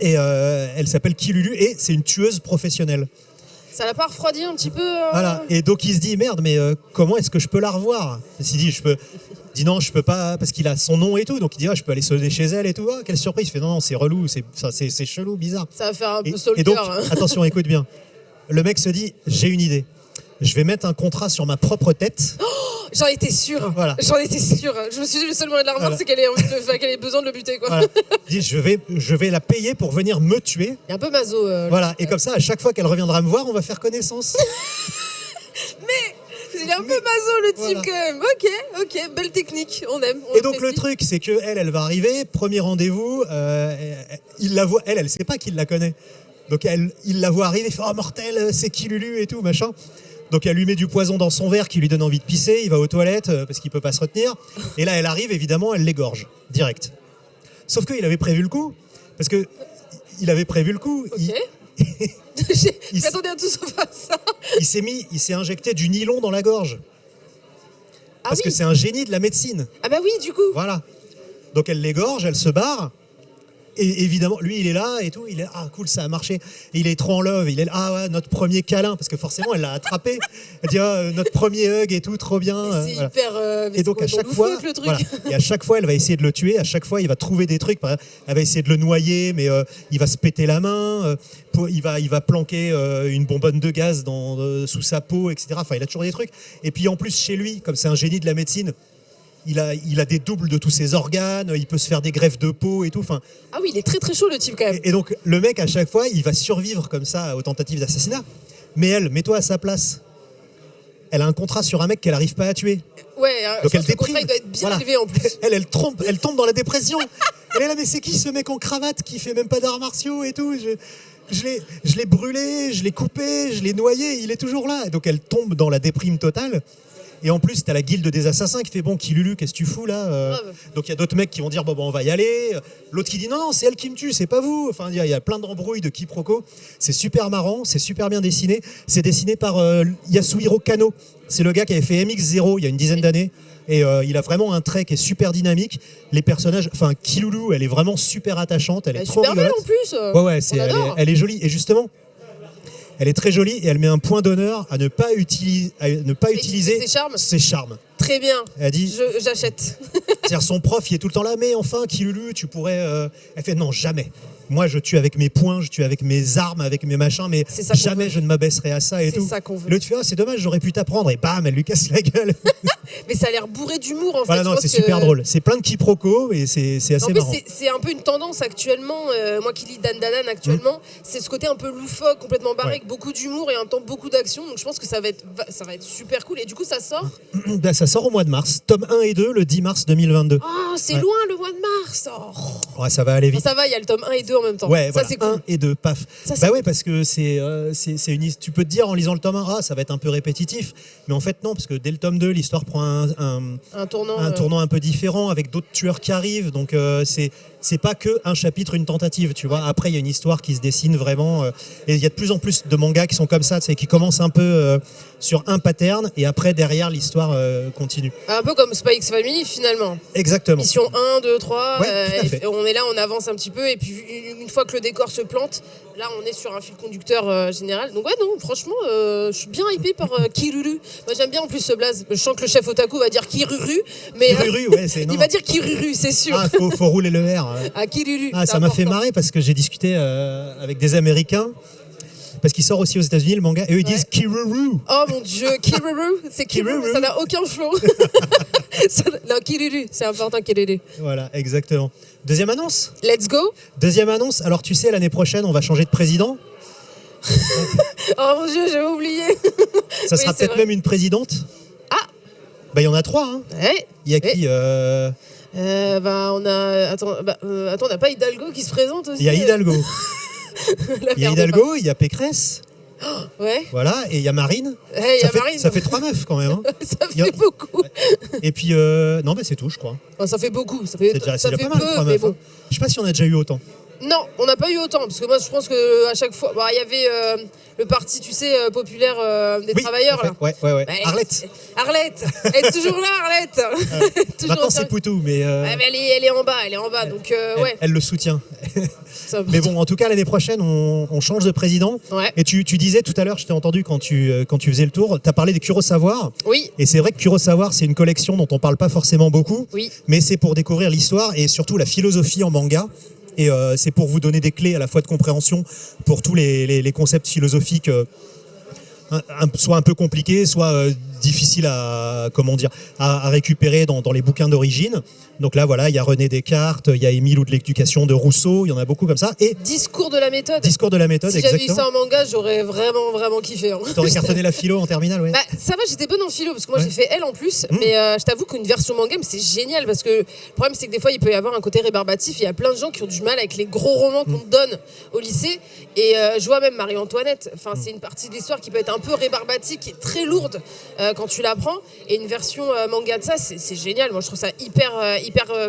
Et elle s'appelle Kilulu et c'est une tueuse professionnelle. Ça l'a pas refroidi un petit peu Voilà. Et donc il se dit merde, mais comment est-ce que je peux la revoir? Il s'est dit il dit non, je peux pas parce qu'il a son nom et tout. Donc il dit je peux aller sonner chez elle et tout. Quelle surprise. Il fait non, c'est relou, c'est chelou, bizarre. Ça va faire un peu stalker. Et donc attention, écoute bien. Le mec se dit j'ai une idée. Je vais mettre un contrat sur ma propre tête. J'en étais sûre. Voilà. J'en étais sûre. Je me suis dit, le seul moyen de la revoir, c'est qu'elle ait besoin de le buter, quoi. Voilà. Il dit, je vais la payer pour venir me tuer. Il est un peu maso. Voilà. Et comme ça, à chaque fois qu'elle reviendra me voir, on va faire connaissance. Mais il est un peu maso, le type, quand même. Ok. Belle technique. On aime. Et donc, le truc, c'est que elle va arriver. Premier rendez-vous. Il la voit. Elle sait pas qu'il la connaît. Donc, il la voit arriver. Il fait, oh, mortel, c'est qui Lulu et tout, machin. Donc elle lui met du poison dans son verre qui lui donne envie de pisser, il va aux toilettes parce qu'il peut pas se retenir. Et là elle arrive, évidemment, elle l'égorge, direct. Sauf qu'il avait prévu le coup, parce que il avait prévu le coup. Ok. Je m'attendais à tout sauf à ça. Il s'est injecté du nylon dans la gorge. Parce que c'est un génie de la médecine. Ah bah oui, du coup. Voilà. Donc elle l'égorge, elle se barre. Et évidemment, lui, il est là et tout. Il est cool, ça a marché. Et il est trop en love. Il est ouais, notre premier câlin, parce que forcément, elle l'a attrapé. Elle dit notre premier hug et tout, trop bien. C'est hyper. Et donc à chaque fois, le truc. Voilà. Et à chaque fois, elle va essayer de le tuer. À chaque fois, il va trouver des trucs. Elle va essayer de le noyer, mais il va se péter la main. Il va planquer une bonbonne de gaz sous sa peau, etc. Enfin, il a toujours des trucs. Et puis en plus, chez lui, comme c'est un génie de la médecine. Il a des doubles de tous ses organes, il peut se faire des greffes de peau et tout. Enfin, ah oui, il est très très chaud le type quand même. Et donc le mec à chaque fois, il va survivre comme ça aux tentatives d'assassinat. Mais elle, mets-toi à sa place. Elle a un contrat sur un mec qu'elle n'arrive pas à tuer. Ouais, donc elle déprime. Le contrat il doit être bien élevé en plus. Elle tombe dans la dépression. Elle est là, mais c'est qui ce mec en cravate qui fait même pas d'arts martiaux et tout? Je l'ai brûlé, je l'ai coupé, je l'ai noyé, il est toujours là. Et donc elle tombe dans la déprime totale. Et en plus, t'as la guilde des assassins qui fait bon, Kilulu, qu'est-ce que tu fous là? Donc il y a d'autres mecs qui vont dire bon, on va y aller. L'autre qui dit non, c'est elle qui me tue, c'est pas vous. Enfin, il y a plein d'embrouilles, de quiproquos. C'est super marrant, c'est super bien dessiné. C'est dessiné par Yasuhiro Kano. C'est le gars qui avait fait MX0 il y a une dizaine d'années. Et il a vraiment un trait qui est super dynamique. Les personnages, enfin Kilulu, elle est vraiment super attachante. Elle est trop super rigolote. belle en plus. Ouais, elle est jolie. Et justement, Elle est très jolie et elle met un point d'honneur à ne pas utiliser ses charmes. Très bien. Elle dit, J'achète. c'est-à-dire son prof, il est tout le temps là, mais enfin, Kilulu, tu pourrais... Elle fait, non, jamais. Moi, je tue avec mes poings, je tue avec mes armes, avec mes machins, mais jamais je ne m'abaisserai à ça et tout. C'est ça qu'on veut. L'autre fait, c'est dommage, j'aurais pu t'apprendre. Et bam, elle lui casse la gueule. Mais ça a l'air bourré d'humour en fait. Voilà, non, c'est super drôle. C'est plein de quiproquos et c'est assez en plus, marrant. c'est un peu une tendance actuellement. Moi qui lis Dan Dan actuellement, c'est ce côté un peu loufoque, complètement barré, avec beaucoup d'humour et en même temps beaucoup d'action. Donc je pense que ça va être super cool. Et du coup, ça sort Ben, ça sort au mois de mars. Tome 1 et 2, le 10 mars 2022. Oh, c'est loin le mois de mars. Oh. Ouais, ça va aller vite. Bon, ça va, il y a le tome 1 et 2 en même temps. Ouais, ça voilà, c'est cool. 1 et 2, paf. Ça, bah ouais, parce que c'est tu peux te dire en lisant le tome 1, ah, ça va être un peu répétitif. Mais en fait, non, parce que dès le tome 2, l'histoire prend un tournant un peu différent avec d'autres tueurs qui arrivent. Donc c'est pas que un chapitre, une tentative, tu vois. Après, il y a une histoire qui se dessine vraiment. Et il y a de plus en plus de mangas qui sont comme ça, qui commencent un peu sur un pattern et après, derrière, l'histoire continue. Un peu comme Spy X Family finalement. Exactement. Mission 1, 2, 3. Ouais, tout à fait. On est là, on avance un petit peu. Et puis une fois que le décor se plante, là on est sur un fil conducteur général. Donc ouais, non, franchement, je suis bien hypée par Kiruru. Moi j'aime bien en plus ce blaze. Je sens que le chef Otaku va dire Kiruru. Mais Kiruru, ouais, c'est il va dire Kiruru, c'est sûr. Ah, faut rouler le R. Ah, Kiruru. Ah, ça m'a fait marrer parce que j'ai discuté avec des Américains. Parce qu'il sort aussi aux États-Unis le manga et eux ils disent Kiruru. Oh mon dieu, Kiruru, c'est Kiruru, ça n'a aucun flow. Non, Kiruru, c'est important Kiruru. Voilà, exactement. Deuxième annonce. Let's go. Deuxième annonce. Alors tu sais, l'année prochaine, on va changer de président. Oh mon dieu, j'avais oublié. Ça sera peut-être même une présidente. Ah. Bah il y en a 3. Hein. Ouais. Il y a qui on a. Attends, on n'a pas Hidalgo qui se présente aussi. Il y a Hidalgo. Il y a Hidalgo, il y a Pécresse. Ouais. Voilà, et il y a Marine. Hey, Marine. Ça fait 3 meufs quand même. Hein. Ça fait beaucoup. Et puis, non, bah, c'est tout, je crois. Oh, ça fait beaucoup. Ça C'est fait déjà pas peu, mal, 3 mais meufs. bon. Hein. Je sais pas si on a déjà eu autant. Non, on n'a pas eu autant, parce que moi je pense qu'à chaque fois, il y avait le parti, tu sais, populaire des travailleurs. Là. Ouais. Arlette. Arlette, elle est toujours là, Arlette. Toujours Maintenant c'est Poutou, mais, mais elle est en bas, donc ouais. Elle le soutient. Mais bon, en tout cas, l'année prochaine, on change de président. Ouais. Et tu disais tout à l'heure, je t'ai entendu quand tu faisais le tour, tu as parlé des Kurosawa. Oui. Et c'est vrai que Kurosawa, c'est une collection dont on parle pas forcément beaucoup. Oui. Mais c'est pour découvrir l'histoire et surtout la philosophie en manga. Et c'est pour vous donner des clés à la fois de compréhension pour tous les concepts philosophiques, soit un peu compliqués, soit difficiles à récupérer dans les bouquins d'origine. Donc là, voilà, il y a René Descartes, il y a Émile ou de l'éducation de Rousseau, il y en a beaucoup comme ça. Et Discours de la méthode. Discours de la méthode, si exactement. Si j'avais eu ça en manga, j'aurais vraiment, vraiment kiffé. Hein. T'aurais cartonné la philo en terminale, ouais. Bah, ça va, j'étais bonne en philo, parce que moi j'ai fait L en plus, mais je t'avoue qu'une version manga, c'est génial, parce que le problème c'est que des fois il peut y avoir un côté rébarbatif, il y a plein de gens qui ont du mal avec les gros romans qu'on te donne au lycée, et je vois même Marie-Antoinette, c'est une partie de l'histoire qui peut être un peu rébarbatique, qui est très lourde quand tu l'apprends, et une version manga de ça, c'est génial, moi je trouve ça hyper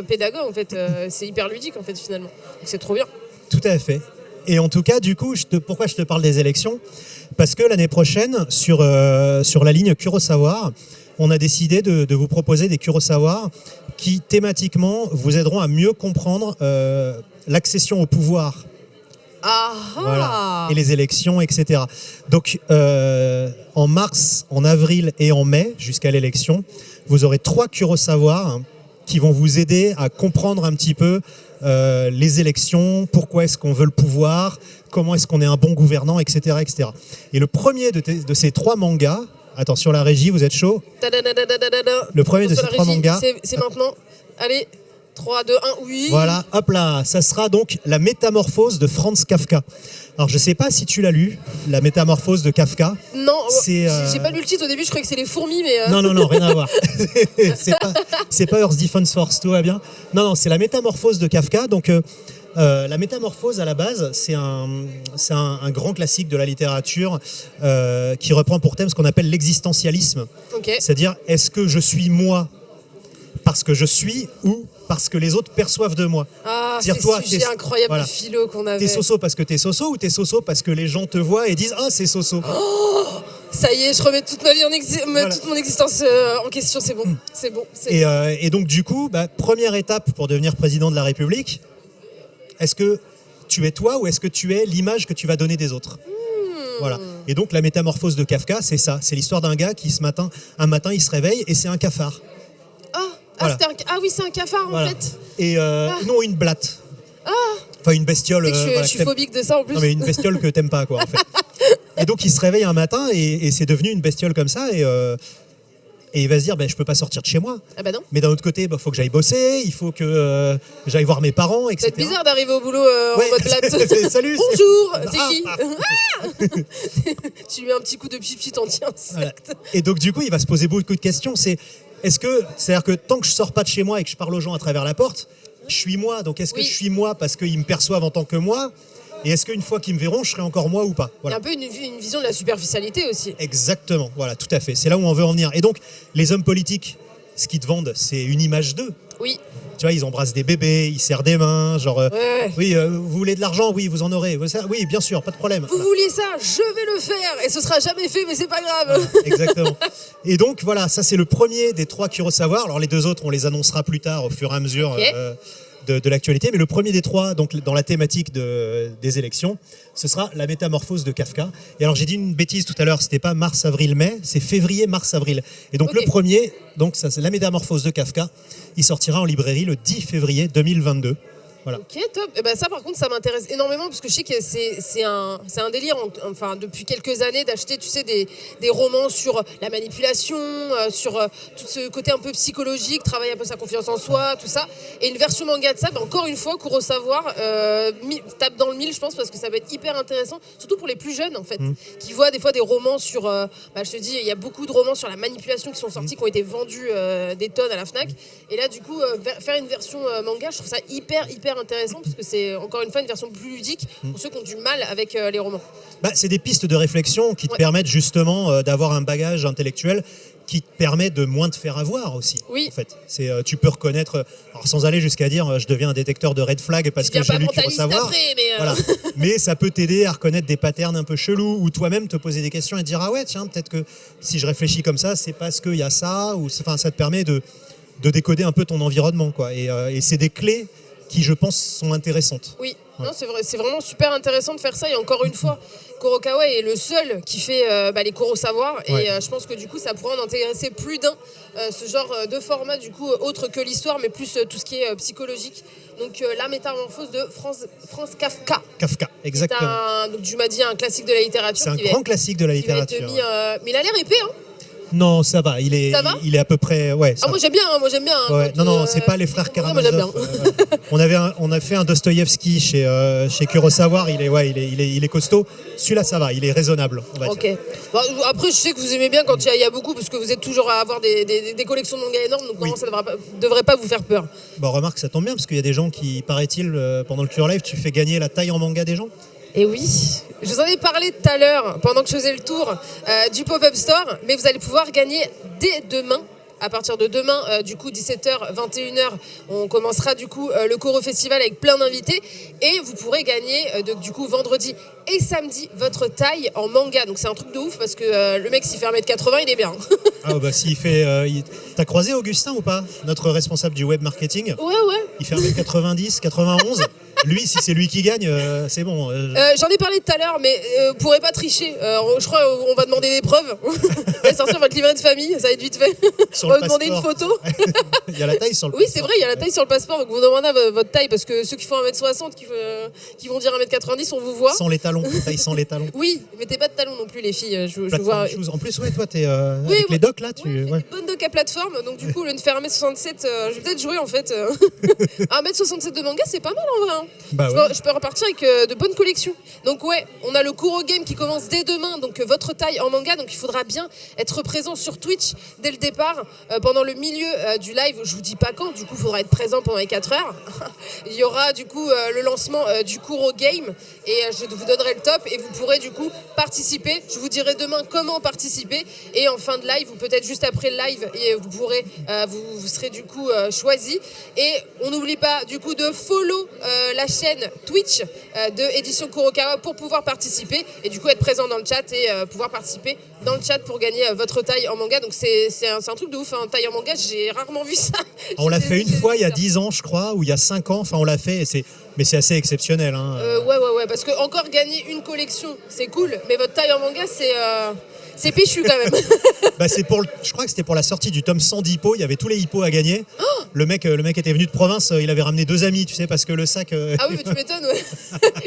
pédagogue en fait, c'est hyper ludique en fait finalement, donc c'est trop bien. Tout à fait. Et en tout cas, du coup, pourquoi je te parle des élections ? Parce que l'année prochaine, sur la ligne Kurosawa, on a décidé de vous proposer des Kurosawa qui, thématiquement, vous aideront à mieux comprendre l'accession au pouvoir. Ah, voilà. Et les élections, etc. Donc, en mars, en avril et en mai, jusqu'à l'élection, vous aurez 3 Kurosawa qui vont vous aider à comprendre un petit peu les élections, pourquoi est-ce qu'on veut le pouvoir, comment est-ce qu'on est un bon gouvernant, etc. etc. Et le premier de ces 3 mangas, attention la régie, vous êtes chaud ? Le premier de ces 3 mangas... C'est maintenant. Allez, 3, 2, 1, oui. Voilà, hop là, ça sera donc La Métamorphose de Franz Kafka. Alors je ne sais pas si tu l'as lu, La Métamorphose de Kafka. Non, j'ai pas lu le titre au début, je croyais que c'est les fourmis, mais... Non, rien à voir. c'est pas Earth Defense Force, tout va bien. Non, c'est La Métamorphose de Kafka. Donc La Métamorphose, à la base, c'est un grand classique de la littérature qui reprend pour thème ce qu'on appelle l'existentialisme. Okay. C'est-à-dire, est-ce que je suis moi parce que je suis ou parce que les autres perçoivent de moi. Ah, c'est ce sujet incroyable de philo qu'on avait. T'es soso parce que t'es soso ou t'es soso parce que les gens te voient et disent « Ah, c'est soso ». Ça y est, je remets toute ma vie toute mon existence en question, c'est bon. C'est bon. Et donc du coup, première étape pour devenir président de la République, est-ce que tu es toi ou est-ce que tu es l'image que tu vas donner des autres ? Voilà. Et donc la métamorphose de Kafka, c'est ça. C'est l'histoire d'un gars qui un matin, il se réveille et c'est un cafard. Voilà. Oui, c'est un cafard en fait. Et non, une blatte. Enfin, une bestiole. Je suis phobique de ça en plus. Non, mais une bestiole que t'aimes pas, quoi, en fait. Et donc, il se réveille un matin et c'est devenu une bestiole comme ça. Et il va se dire, je peux pas sortir de chez moi. Ah bah non. Mais d'un autre côté, faut que j'aille bosser, il faut que j'aille voir mes parents, etc. C'est bizarre d'arriver au boulot en mode blatte. Salut. Bonjour, c'est qui Tu lui mets un petit coup de pipi, t'en tiens. Voilà. Et donc, du coup, il va se poser beaucoup de questions. C'est-à-dire que tant que je sors pas de chez moi et que je parle aux gens à travers la porte, je suis moi. Donc, est-ce que je suis moi parce qu'ils me perçoivent en tant que moi ? Et est-ce qu'une fois qu'ils me verront, je serai encore moi ou pas ? Voilà. Il y a un peu une vision de la superficialité aussi. Exactement, voilà, tout à fait. C'est là où on veut en venir. Et donc, les hommes politiques, ce qu'ils te vendent, c'est une image d'eux. Oui. Tu vois, ils embrassent des bébés, ils serrent des mains, genre, ouais. Oui, vous voulez de l'argent ? Oui, vous en aurez. Oui, bien sûr, pas de problème. Vous vouliez ça ? Je vais le faire. Et ce sera jamais fait, mais c'est pas grave. Voilà, exactement. Et donc, voilà, ça c'est le premier des 3 Kurosawa. Alors, les 2 autres, on les annoncera plus tard au fur et à mesure. Okay. De l'actualité, mais le premier des 3, donc dans la thématique des élections, ce sera la métamorphose de Kafka. Et alors j'ai dit une bêtise tout à l'heure, c'était pas mars, avril, mai, c'est février, mars, avril. Et donc le premier, donc ça c'est la métamorphose de Kafka, il sortira en librairie le 10 février 2022. Voilà. Ok, top. Et ça, par contre, ça m'intéresse énormément parce que je sais que c'est un délire, enfin, depuis quelques années, d'acheter, tu sais, des romans sur la manipulation, sur tout ce côté un peu psychologique, travailler un peu sa confiance en soi, tout ça. Et une version manga de ça, encore une fois, Kurosawa tape dans le mille, je pense, parce que ça va être hyper intéressant, surtout pour les plus jeunes, en fait, qui voient des fois des romans sur, je te dis, il y a beaucoup de romans sur la manipulation qui sont sortis, qui ont été vendus des tonnes à la Fnac. Et là, du coup, faire une version manga, je trouve ça hyper intéressant parce que c'est encore une fois une version plus ludique pour ceux qui ont du mal avec les romans. C'est des pistes de réflexion qui te permettent justement d'avoir un bagage intellectuel qui te permet de moins te faire avoir aussi. Oui. En fait, tu peux reconnaître, alors sans aller jusqu'à dire je deviens un détecteur de red flag parce que j'ai lu Kurosawa. Voilà. Mais ça peut t'aider à reconnaître des patterns un peu chelous ou toi-même te poser des questions et te dire ah ouais tiens peut-être que si je réfléchis comme ça c'est parce qu'il y a ça ou ça te permet de décoder un peu ton environnement quoi. Et c'est des clés qui, je pense, sont intéressantes. Oui, ouais. Non, c'est vrai, c'est vraiment super intéressant de faire ça. Et encore une fois, Kurokawa est le seul qui fait les Kurosawa. Et je pense que du coup, ça pourrait en intéresser plus d'un, ce genre de format, du coup, autre que l'histoire, mais plus tout ce qui est psychologique. Donc, la métamorphose de Franz Kafka. Kafka, exactement. Donc, tu m'as dit un classique de la littérature. C'est un grand classique de la littérature. Mais il a l'air épais, hein. Non, ça va. Il est à peu près. Ouais. Moi j'aime bien. Ouais. Non, c'est pas les frères Karamazov. On a fait un Dostoïevski chez Kurosawa. Il est costaud. Celui-là, ça va. Il est raisonnable. On va dire. Bon, après, je sais que vous aimez bien quand il y a beaucoup, parce que vous êtes toujours à avoir des collections de mangas énormes. Donc normalement, ça devrait pas vous faire peur. Bon, remarque, ça tombe bien parce qu'il y a des gens qui, paraît-il, pendant le Cure Live, tu fais gagner la taille en manga des gens. Et oui, je vous en ai parlé tout à l'heure pendant que je faisais le tour du pop-up store, mais vous allez pouvoir gagner dès demain. À partir de demain, du coup 17h, 21h, on commencera du coup le Koro Festival avec plein d'invités et vous pourrez gagner du coup vendredi et samedi votre taille en manga. Donc c'est un truc de ouf parce que le mec s'il fait 1m80, il est bien. Ah bah s'il fait... T'as croisé Augustin ou pas ? Notre responsable du web marketing. Ouais. Il fait 1m90, 91. Lui, si c'est lui qui gagne, c'est bon. J'en ai parlé tout à l'heure, mais vous ne pourrez pas tricher. Je crois qu'on va demander des preuves. Vous allez sortir votre livret de famille, ça va être vite fait. On va vous demander une photo. Il y a la taille sur le passeport. Oui, c'est vrai, il y a la taille sur le passeport. Donc vous demandez votre taille, parce que ceux qui font 1m60, qui vont dire 1m90, on vous voit. Sans les talons, taille sans les talons. Oui, mettez pas de talons non plus, les filles. Je vois. En plus, toi, t'es avec les docs là. Une bonne doc à plateforme. Donc du coup, le faire 1m67, je vais peut-être jouer en fait. 1m67 de manga, c'est pas mal en vrai. Hein. Je peux repartir avec de bonnes collections. Donc on a le Kuro Game qui commence dès demain, donc votre taille en manga, donc il faudra bien être présent sur Twitch dès le départ, pendant le milieu du live, je vous dis pas quand, du coup il faudra être présent pendant les 4 heures. Il y aura du coup le lancement du Kuro Game et je vous donnerai le top et vous pourrez du coup participer. Je vous dirai demain comment participer et en fin de live ou peut-être juste après le live et vous pourrez, vous serez du coup choisi. Et on n'oublie pas du coup de follow la chaîne Twitch de Édition Kurokawa pour pouvoir participer et du coup être présent dans le chat et pouvoir participer dans le chat pour gagner votre taille en manga. Donc c'est un truc de ouf. fait un taille en manga, j'ai rarement vu ça. On l'a fait une fois il y a 10 ans, je crois, ou il y a 5 ans. Enfin, on l'a fait, mais c'est assez exceptionnel. Hein. Ouais, parce que encore gagner une collection, c'est cool, mais votre taille en manga, c'est péchu quand même. Je crois que c'était pour la sortie du tome 100 d'Hippo. Il y avait tous les hippos à gagner. Le mec était venu de province. Il avait ramené 2 amis, tu sais, parce que le sac. Ah oui, mais tu m'étonnes. Ouais.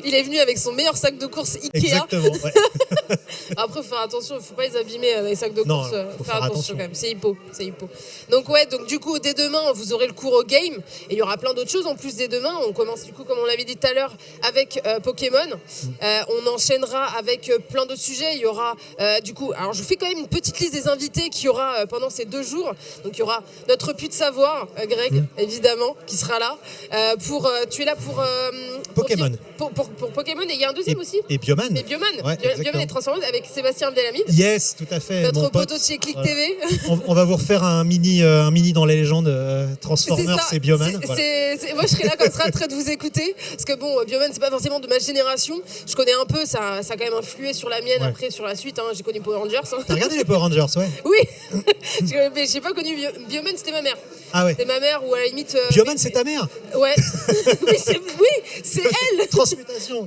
Il est venu avec son meilleur sac de course Ikea. Exactement. Ouais. Après, faut faire attention. Il faut pas les abîmer les sacs de Non, course. faut Faire faire attention quand même. C'est Hippo. Donc du coup, dès demain, vous aurez le cours au game. Et il y aura plein d'autres choses en plus dès demain. On commence du coup, comme on l'avait dit tout à l'heure, avec Pokémon. On enchaînera avec plein d'autres sujets. Il y aura du coup. Alors, je vous fais quand même une petite liste des invités qu'il y aura pendant ces 2 jours. Donc, il y aura notre puits de savoir, Greg, évidemment, qui sera là. Tu es là pour Pokémon. Pour Pokémon, et il y a un deuxième aussi. Et Bioman. Et Bioman. Ouais, Bioman est transformé avec Sébastien Abdelhamid. Yes, tout à fait. Notre mon pote. poteau de chez Click TV. On va vous refaire un mini dans les légendes Transformers, c'est Bioman. Moi, je serai là comme ça, très de vous écouter. Parce que bon, Bioman, c'est pas forcément de ma génération. Je connais un peu, ça a quand même influé sur la mienne après, sur la suite. Hein. J'ai connu Power Rangers. Hein. T'as regardé les Power Rangers, ouais? Oui. Mais j'ai pas connu Bioman, c'était ma mère. Ah ouais. C'était ma mère, ou à la limite. Bioman, c'est ta mère? Ouais. oui, c'est elle. Transmutation.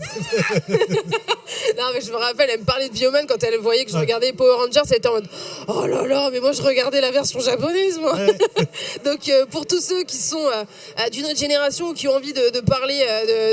Non, mais je me rappelle, elle me parlait de Bioman quand elle voyait que je regardais Power Rangers. Elle était en mode oh là là, mais moi je regardais la version japonaise, moi. Ouais. Donc, pour tous ceux qui sont d'une autre génération ou qui ont envie de parler,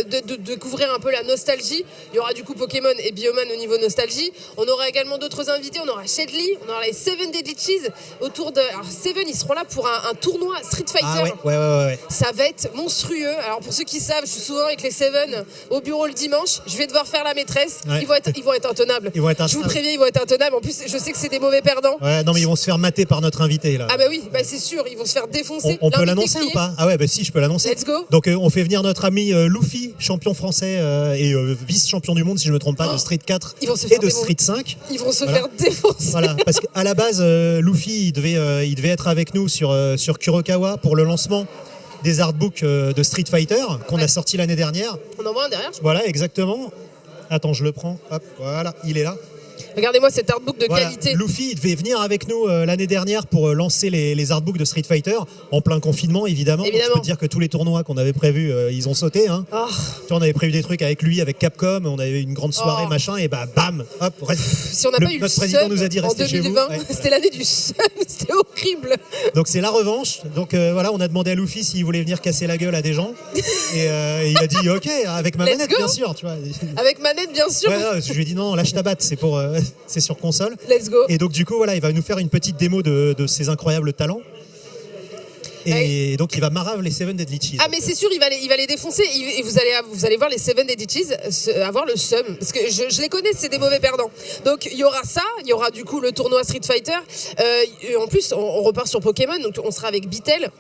de découvrir un peu la nostalgie, il y aura du coup Pokémon et Bioman au niveau nostalgie. On aura également d'autres invités. On aura Shedley, on aura les Seven Deadly Cheese autour de. Alors, Seven, ils seront là pour un tournoi Street Fighter. Ah ouais. Ça va être monstrueux. Alors, pour ceux qui savent, je suis souvent avec les Seven au bureau le dimanche. Je vais devoir faire la maîtresse. Ouais. Ils vont être intenables. Je vous préviens, ils vont être intenables. En plus, je sais que c'est des mauvais perdants. Ouais, non, mais ils vont se faire mater par notre invité là. Ah bah oui, c'est sûr, ils vont se faire défoncer. On peut l'annoncer ou pas? Ah ouais, si, je peux l'annoncer. Let's go. Donc on fait venir notre ami Luffy, champion français et vice-champion du monde, si je me trompe pas, de Street 4 et de Street 5. Ils vont se faire défoncer. Voilà, parce qu'à la base, Luffy, il devait être avec nous sur Kurokawa pour le lancement des artbooks de Street Fighter qu'on a sorti l'année dernière. On en voit un derrière. Voilà, exactement. Attends, je le prends. Hop, voilà, il est là. Regardez-moi cet artbook de qualité. Luffy devait venir avec nous l'année dernière pour lancer les artbooks de Street Fighter en plein confinement, évidemment. Donc, je peux te dire que tous les tournois qu'on avait prévus, ils ont sauté. Hein. Oh. Tu vois, on avait prévu des trucs avec lui, avec Capcom, on avait une grande soirée, machin, et bah bam, hop, reste. Si on n'a pas eu notre président nous a dit en restez 2020, chez vous. c'était l'année du seum, c'était horrible. Donc c'est la revanche. Donc voilà, on a demandé à Luffy s'il voulait venir casser la gueule à des gens. Et il a dit ok, avec ma manette, bien sûr. Tu vois. Avec manette, bien sûr. Ouais, non, je lui ai dit non, lâche ta batte, c'est sur console. Let's go. Et donc du coup, voilà, il va nous faire une petite démo de ses incroyables talents. Et donc il va marave les Seven Deadly Cheese. Ah mais c'est sûr, il va les défoncer. Et vous allez voir les Seven Deadly Cheese avoir le seum. Parce que je les connais, c'est des mauvais perdants. Donc il y aura ça, il y aura du coup le tournoi Street Fighter. En plus, on repart sur Pokémon, donc on sera avec Bitel.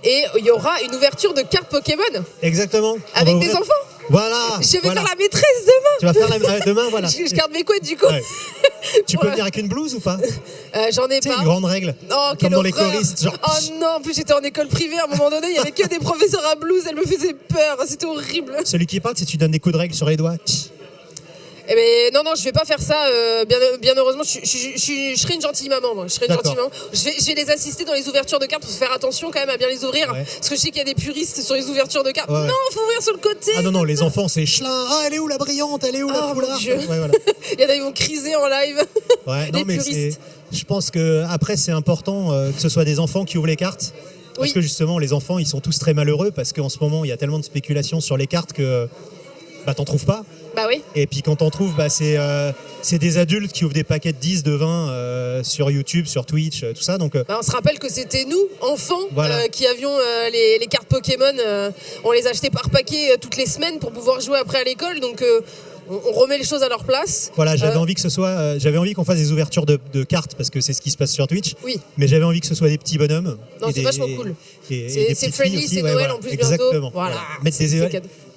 Et il y aura une ouverture de cartes Pokémon. Exactement. Avec des enfants. Voilà. Je vais faire la maîtresse demain. Tu vas faire demain, voilà. Je garde mes couettes du coup. Ouais. Tu peux venir avec une blouse ou pas? J'en ai pas. C'est une grande règle. Oh, comme dans les choristes. Genre... Oh non, en plus j'étais en école privée à un moment donné, il y avait que des professeurs à blouse, elle me faisait peur, c'était horrible. Celui qui parle, c'est tu donnes des coups de règle sur les doigts. Eh ben, non, je vais pas faire ça. Bien heureusement, je serai une gentille maman. Moi. Je serai une gentille maman. Je vais les assister dans les ouvertures de cartes pour faire attention quand même à bien les ouvrir. Ouais. Parce que je sais qu'il y a des puristes sur les ouvertures de cartes. Ouais. Non, faut ouvrir sur le côté. Ah non, les enfants, c'est chlin. Ah, elle est où la brillante? Elle est où la foulard? Ouais, voilà. Il y en a, ils vont criser en live. Ouais, non, mais je pense que après c'est important que ce soit des enfants qui ouvrent les cartes. Parce que justement, les enfants, ils sont tous très malheureux parce qu'en ce moment, il y a tellement de spéculation sur les cartes que t'en trouves pas. Bah oui. Et puis quand t'en trouves, c'est des adultes qui ouvrent des paquets de 10, de 20 sur YouTube, sur Twitch, tout ça. Donc, on se rappelle que c'était nous, enfants, qui avions les cartes Pokémon. On les achetait par paquet toutes les semaines pour pouvoir jouer après à l'école. Donc on remet les choses à leur place. Voilà, j'avais envie que ce soit, j'avais envie qu'on fasse des ouvertures de cartes parce que c'est ce qui se passe sur Twitch. Oui. Mais j'avais envie que ce soit des petits bonhommes. Non, c'est vachement cool. C'est friendly, c'est Noël en plus exactement. bientôt. Voilà. Mettre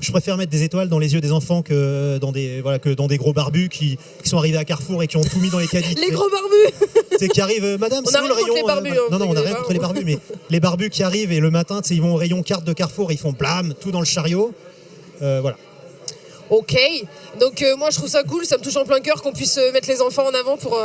je préfère mettre des étoiles dans les yeux des enfants que dans des gros barbus qui sont arrivés à Carrefour et qui ont tout mis dans les caddies. Les gros barbus. C'est qui arrivent, madame, c'est où le rayon? Les barbus, non, on n'a rien contre les barbus, mais les barbus qui arrivent et le matin, ils vont au rayon carte de Carrefour, ils font blam, tout dans le chariot. Voilà. Ok, donc moi je trouve ça cool, ça me touche en plein cœur qu'on puisse mettre les enfants en avant pour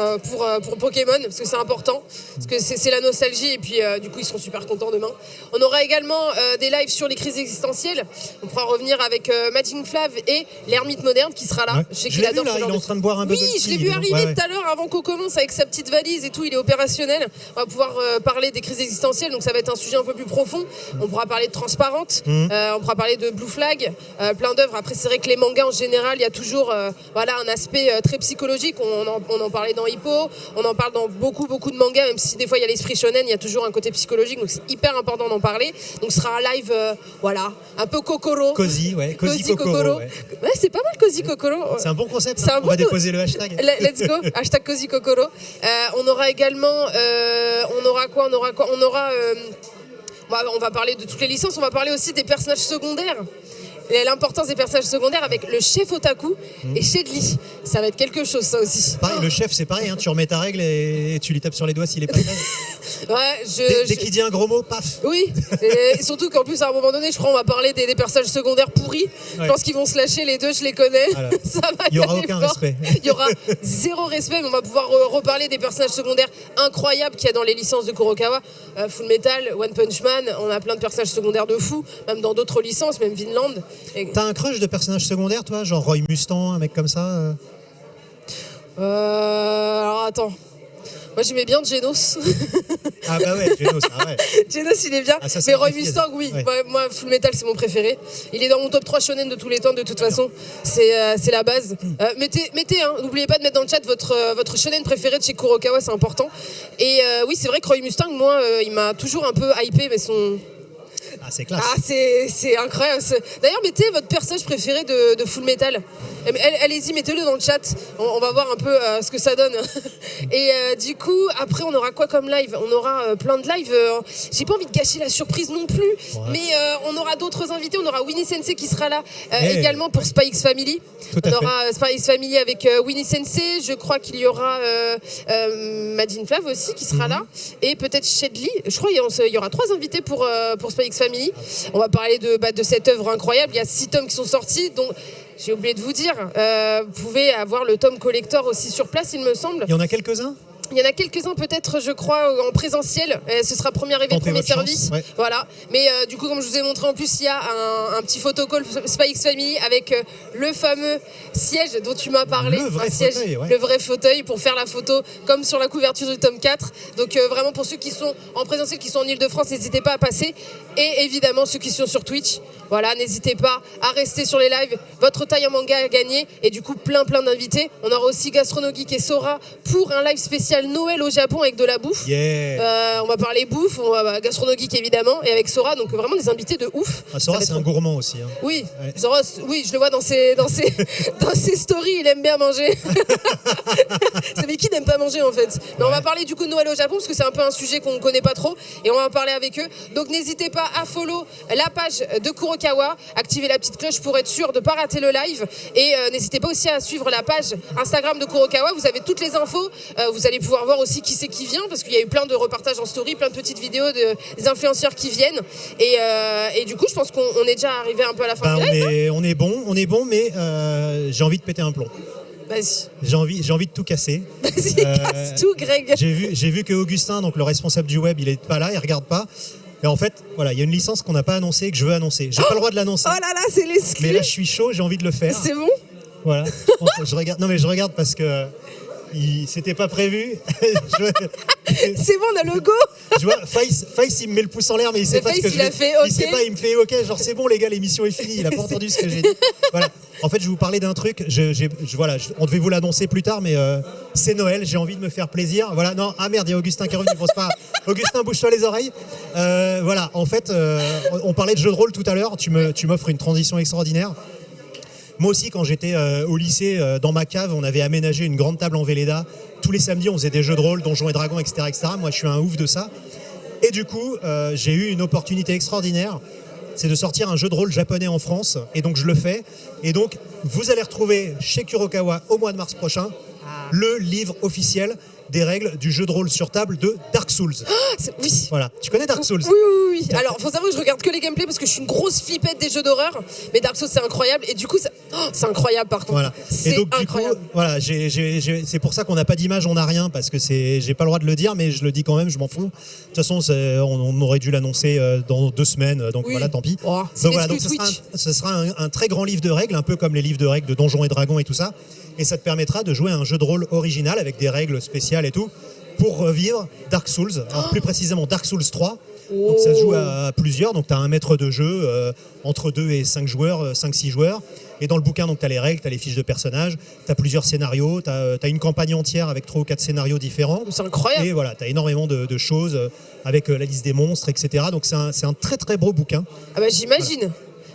Pokémon, parce que c'est important, parce que c'est la nostalgie, et puis du coup ils seront super contents demain. On aura également des lives sur les crises existentielles, on pourra revenir avec Magic Flav et l'ermite moderne qui sera là. Ouais. Je sais Je qu'il l'ai vu adore là, ce genre il est en train de boire un bubble Oui, je l'ai tea, vu dis donc. arriver tout à l'heure avant qu'on commence avec sa petite valise et tout, il est opérationnel. On va pouvoir parler des crises existentielles, donc ça va être un sujet un peu plus profond. On pourra parler de Transparente, on pourra parler de Blue Flag, plein d'œuvres. Après c'est vrai que les mangas en général, il y a toujours voilà, un aspect très psychologique. On en parlait dans Hippo, on en parle dans beaucoup de mangas, même si des fois il y a l'esprit shonen, il y a toujours un côté psychologique, donc c'est hyper important d'en parler. Donc ce sera un live, voilà, un peu Kokoro. Cozy, ouais, Cozy Kokoro. Ouais. Ouais, c'est pas mal Cozy Kokoro. C'est un bon concept, C'est hein. un On bon va déposer le hashtag. Let's go, hashtag Cozy Kokoro. On aura également, on aura quoi on va parler de toutes les licences, on va parler aussi des personnages secondaires. Et l'importance des personnages secondaires avec le chef otaku et Shedley. Ça va être quelque chose, ça aussi. Pareil, le chef, c'est pareil, hein, tu remets ta règle et tu lui tapes sur les doigts s'il est pas prêt. Ouais, Dès qu'il dit un gros mot, paf. Oui, et surtout qu'en plus, à un moment donné, je crois qu'on va parler des personnages secondaires pourris. Ouais. Je pense qu'ils vont se lâcher, les deux, je les connais. Voilà. Ça va Il n'y aura aller aucun fort. respect. Il y aura zéro respect, mais on va pouvoir reparler des personnages secondaires incroyables qu'il y a dans les licences de Kurokawa. Full Metal, One Punch Man, on a plein de personnages secondaires de fous, même dans d'autres licences, même Vinland. Et... T'as un crush de personnages secondaires, toi? Genre Roy Mustang, un mec comme ça Alors attends. Moi j'aimais bien Genos. Ah bah ouais, Genos, ah ouais. Genos il est bien. Ah, ça, mais Roy magnifique. Mustang, oui. Ouais. Moi Full Metal c'est mon préféré. Il est dans mon top 3 shonen de tous les temps de toute façon. C'est la base. Mettez hein, n'oubliez pas de mettre dans le chat votre shonen préféré de chez Kurokawa, c'est important. Et oui c'est vrai que Roy Mustang, moi il m'a toujours un peu hypé, mais son... Ah, c'est classe. Ah, c'est incroyable. D'ailleurs, mettez votre personnage préféré de Full Metal. Allez-y, mettez-le dans le chat. On va voir un peu ce que ça donne. Et du coup, après, on aura quoi comme live? On aura plein de lives. J'ai pas envie de gâcher la surprise non plus. Ouais. Mais on aura d'autres invités. On aura Winnie Sensei qui sera là également pour Spy X Family. On aura Spy X Family avec Winnie Sensei. Je crois qu'il y aura Madine Flav aussi qui sera là. Et peut-être Shedley. Je crois qu'il y aura 3 invités pour Spy X Family. On va parler de cette œuvre incroyable. Il y a 6 tomes qui sont sortis, dont j'ai oublié de vous dire, vous pouvez avoir le tome collector aussi sur place, il me semble. Il y en a quelques-uns? Il y en a quelques-uns peut-être, je crois, en présentiel. Ce sera premier arrivé, premier servi. Ouais. Voilà. Mais du coup, comme je vous ai montré, en plus, il y a un petit photocall Spy X Family avec le fameux siège dont tu m'as parlé. Le vrai fauteuil, ouais. Le vrai fauteuil pour faire la photo comme sur la couverture du tome 4. Donc vraiment, pour ceux qui sont en présentiel, qui sont en Ile-de-France, n'hésitez pas à passer. Et évidemment, ceux qui sont sur Twitch, voilà, n'hésitez pas à rester sur les lives. Votre taille en manga a gagné. Et du coup, plein d'invités. On aura aussi Gastronogeek et Sora pour un live spécial Noël au Japon avec de la bouffe. Yeah. On va parler bouffe, on va Gastronogeek évidemment, et avec Sora, donc vraiment des invités de ouf. Ah, Sora, c'est un gourmand aussi. Hein. Oui, ouais. Sora, oui, je le vois dans ses stories, il aime bien manger. C'est qui n'aime pas manger en fait. Mais ouais. On va parler du coup de Noël au Japon parce que c'est un peu un sujet qu'on ne connaît pas trop et on va en parler avec eux. Donc n'hésitez pas à follow la page de Kurokawa, activez la petite cloche pour être sûr de ne pas rater le live et n'hésitez pas aussi à suivre la page Instagram de Kurokawa, vous avez toutes les infos, vous allez pouvoir voir aussi qui c'est qui vient parce qu'il y a eu plein de repartages en story, plein de petites vidéos des influenceurs qui viennent et du coup je pense qu'on est déjà arrivé un peu à la fin du live. On est bon mais j'ai envie de péter un plomb. Vas-y. J'ai envie de tout casser. Vas-y, casse tout, Greg. J'ai vu que Augustin, donc le responsable du web, il est pas là, il regarde pas. Et en fait, voilà, il y a une licence qu'on n'a pas annoncée et que je veux annoncer. J'ai pas le droit de l'annoncer. Oh là là, c'est l'exclu. Mais là, je suis chaud, j'ai envie de le faire. C'est bon. Voilà. Je regarde. Non mais je regarde parce que c'était pas prévu. C'est bon, on a le go. Je vois, Face, il me met le pouce en l'air, mais il sait pas ce que je fait, okay. Il sait pas, il me fait OK, genre c'est bon les gars, l'émission est finie. Il a pas entendu ce que j'ai dit. Voilà. En fait, je vais vous parler d'un truc. Voilà, on devait vous l'annoncer plus tard, mais c'est Noël. J'ai envie de me faire plaisir. Voilà. Non, ah merde, il y a Augustin qui est revenu. Bon, c'est pas. Augustin, bouge-toi les oreilles. Voilà. En fait, on parlait de jeux de rôle tout à l'heure. Tu m'offres une transition extraordinaire. Moi aussi, quand j'étais au lycée, dans ma cave, on avait aménagé une grande table en Velleda. Tous les samedis, on faisait des jeux de rôle, Donjons et Dragons, etc., etc. Moi, je suis un ouf de ça. Et du coup, j'ai eu une opportunité extraordinaire. C'est de sortir un jeu de rôle japonais en France. Et donc, je le fais. Et donc, vous allez retrouver chez Kurokawa, au mois de mars prochain, le livre officiel des règles du jeu de rôle sur table de Dark Souls. Oui. Voilà, tu connais Dark Souls? Oui. Alors, faut savoir que je regarde que les gameplays parce que je suis une grosse flippette des jeux d'horreur. Mais Dark Souls, c'est incroyable. Et du coup, c'est incroyable par contre. Voilà. C'est Et donc incroyable. du coup, voilà, c'est pour ça qu'on n'a pas d'image, on n'a rien, parce que j'ai pas le droit de le dire, mais je le dis quand même, je m'en fous. De toute façon, on aurait dû l'annoncer dans 2 semaines, donc voilà, tant pis. Oh, c'est Donc voilà, donc l'exclu ce sera un très grand livre de règles, un peu comme les livres de règles de Donjons et Dragons et tout ça. Et ça te permettra de jouer à un jeu de rôle original avec des règles spéciales et tout, pour revivre Dark Souls, alors plus précisément Dark Souls 3. Donc ça se joue à plusieurs, donc tu as un maître de jeu entre 2 et 5 joueurs, 5-6 joueurs. Et dans le bouquin, tu as les règles, tu as les fiches de personnages, tu as plusieurs scénarios, tu as une campagne entière avec 3 ou 4 scénarios différents. C'est incroyable. Et voilà, tu as énormément de choses avec la liste des monstres, etc. Donc c'est un très très beau bouquin. Ah bah j'imagine.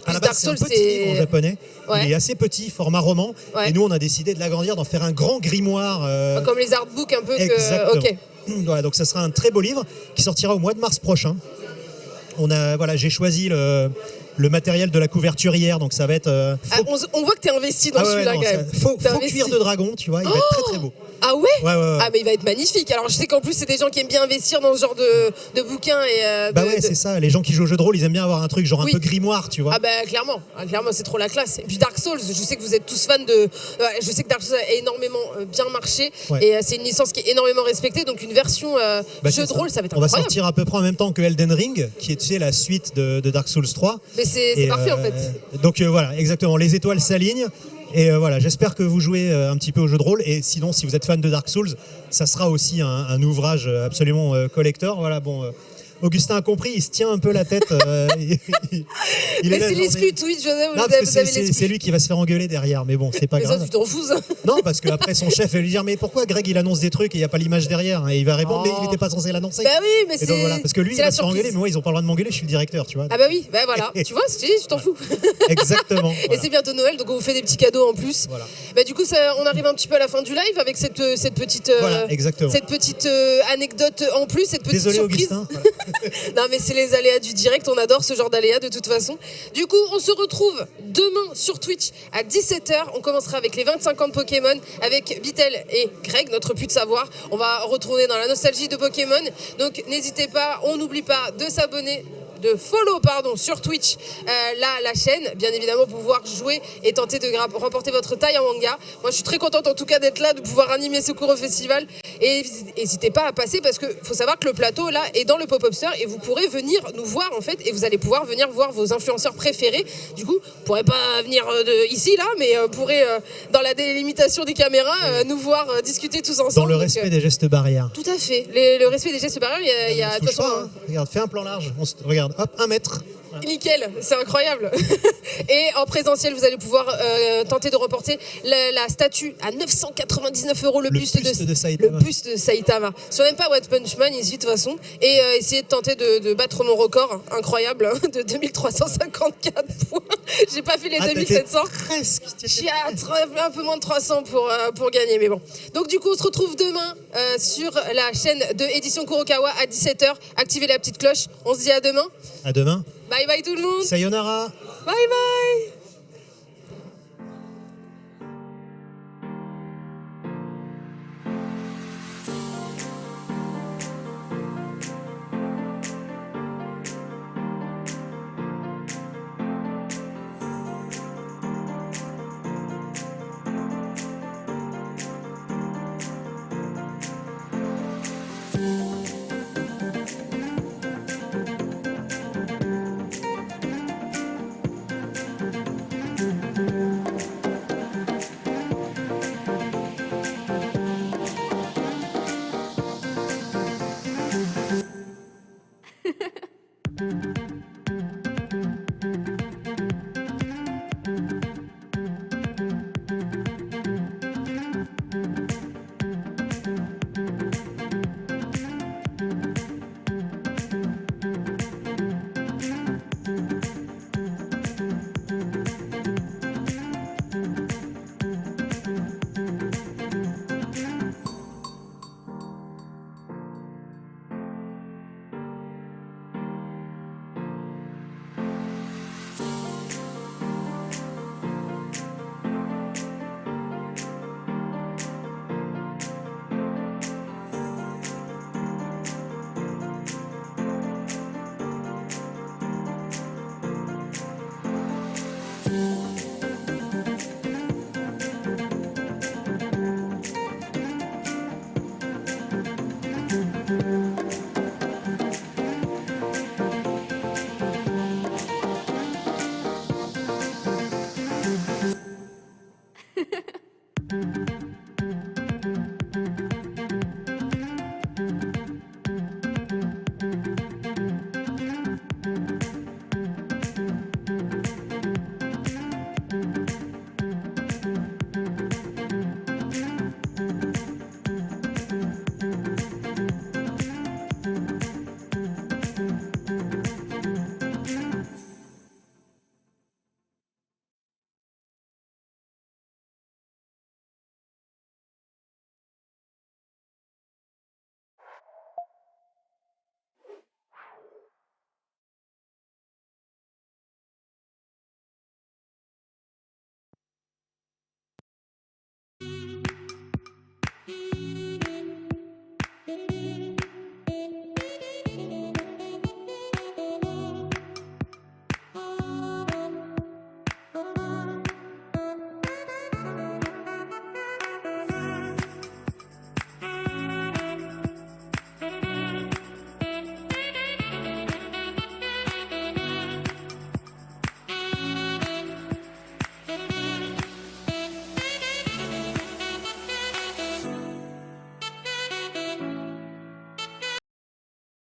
À la Dark base, c'est un Souls, petit livre en japonais. Ouais. Il est assez petit, format roman. Ouais. Et nous, on a décidé de l'agrandir, d'en faire un grand grimoire. Comme les artbooks un peu Exactement. Ok. Voilà, donc ça sera un très beau livre qui sortira au mois de mars prochain. J'ai choisi le matériel de la couverture hier, donc ça va être... On voit que t'es investi dans celui-là quand même. Faux T'es investi. cuir de dragon, tu vois, il va être très très beau. Ah ouais, Ouais. Ah mais il va être magnifique. Alors je sais qu'en plus c'est des gens qui aiment bien investir dans ce genre de bouquins et C'est ça, les gens qui jouent au jeu de rôle, ils aiment bien avoir un truc genre Oui. un peu grimoire, tu vois. Ah bah clairement, c'est trop la classe. Et puis Dark Souls, je sais que vous êtes tous fans de... je sais que Dark Souls a énormément bien marché. Ouais. Et c'est une licence qui est énormément respectée. Donc une version jeu de rôle, ça va être On va incroyable. sortir à peu près en même temps que Elden Ring, qui est, tu sais, la suite de Dark Souls 3. Mais c'est Et, parfait en fait. Donc voilà, exactement, les étoiles s'alignent. Et voilà, j'espère que vous jouez un petit peu au jeu de rôle. Et sinon, si vous êtes fan de Dark Souls, ça sera aussi un ouvrage absolument collector. Voilà, bon... Augustin a compris, il se tient un peu la tête. Il Mais là, c'est genre, l'exclu Twitch, Joseph, Non, vous parce que avez l'exclu. c'est lui qui va se faire engueuler derrière, mais bon, c'est pas Mais ça, grave. tu t'en fous ça. Non, parce qu'après son chef va lui dire mais pourquoi Greg il annonce des trucs et il n'y a pas l'image derrière, hein. Et il va répondre mais il n'était pas censé l'annoncer. Bah oui, mais Et c'est... donc voilà, parce que lui il c'est va la se faire engueuler, surprise. mais moi ils ont pas le droit de m'engueuler, je suis le directeur, tu vois. Ah bah oui, bah voilà. Tu vois, tu t'en fous. Exactement. Et Voilà. c'est bientôt Noël, donc on vous fait des petits cadeaux en plus. Voilà. Bah du coup, on arrive un petit peu à la fin du live avec cette petite, Voilà, exactement. cette petite anecdote en plus, cette petite Désolé surprise. Augustin. Voilà. Non mais c'est les aléas du direct, on adore ce genre d'aléas de toute façon. Du coup, on se retrouve demain sur Twitch à 17h. On commencera avec les 25 ans de Pokémon avec Bitel et Greg, notre pute de savoir. On va retourner dans la nostalgie de Pokémon. Donc n'hésitez pas, on n'oublie pas de s'abonner, de follow sur Twitch la chaîne, bien évidemment, pour pouvoir jouer et tenter de remporter votre taille en manga. Moi je suis très contente en tout cas d'être là, de pouvoir animer ce cours au festival, et n'hésitez pas à passer parce que faut savoir que le plateau là est dans le pop-up store et vous pourrez venir nous voir en fait, et vous allez pouvoir venir voir vos influenceurs préférés. Du coup vous pourrez pas venir ici là, mais vous pourrez dans la délimitation des caméras nous voir discuter tous ensemble. Dans le respect des gestes barrières. Tout à fait, le respect des gestes barrières, il y a de toute façon hein. Regarde, fais un plan large. Regarde, hop, 1 mètre. nickel, c'est incroyable. Et en présentiel, vous allez pouvoir tenter de remporter la statue à 999 € le buste de Saitama. Le buste de Saitama. Si on n'aime pas One Punch Man, ici de toute façon. Et essayer de tenter de battre mon record incroyable de 2354 points. J'ai pas fait les 2700. Presque. Je suis à un peu moins de 300 pour gagner, mais bon. Donc du coup, on se retrouve demain sur la chaîne de Édition Kurokawa à 17h. Activez la petite cloche. On se dit à demain. À demain. Bye bye tout le monde. Sayonara. Bye bye.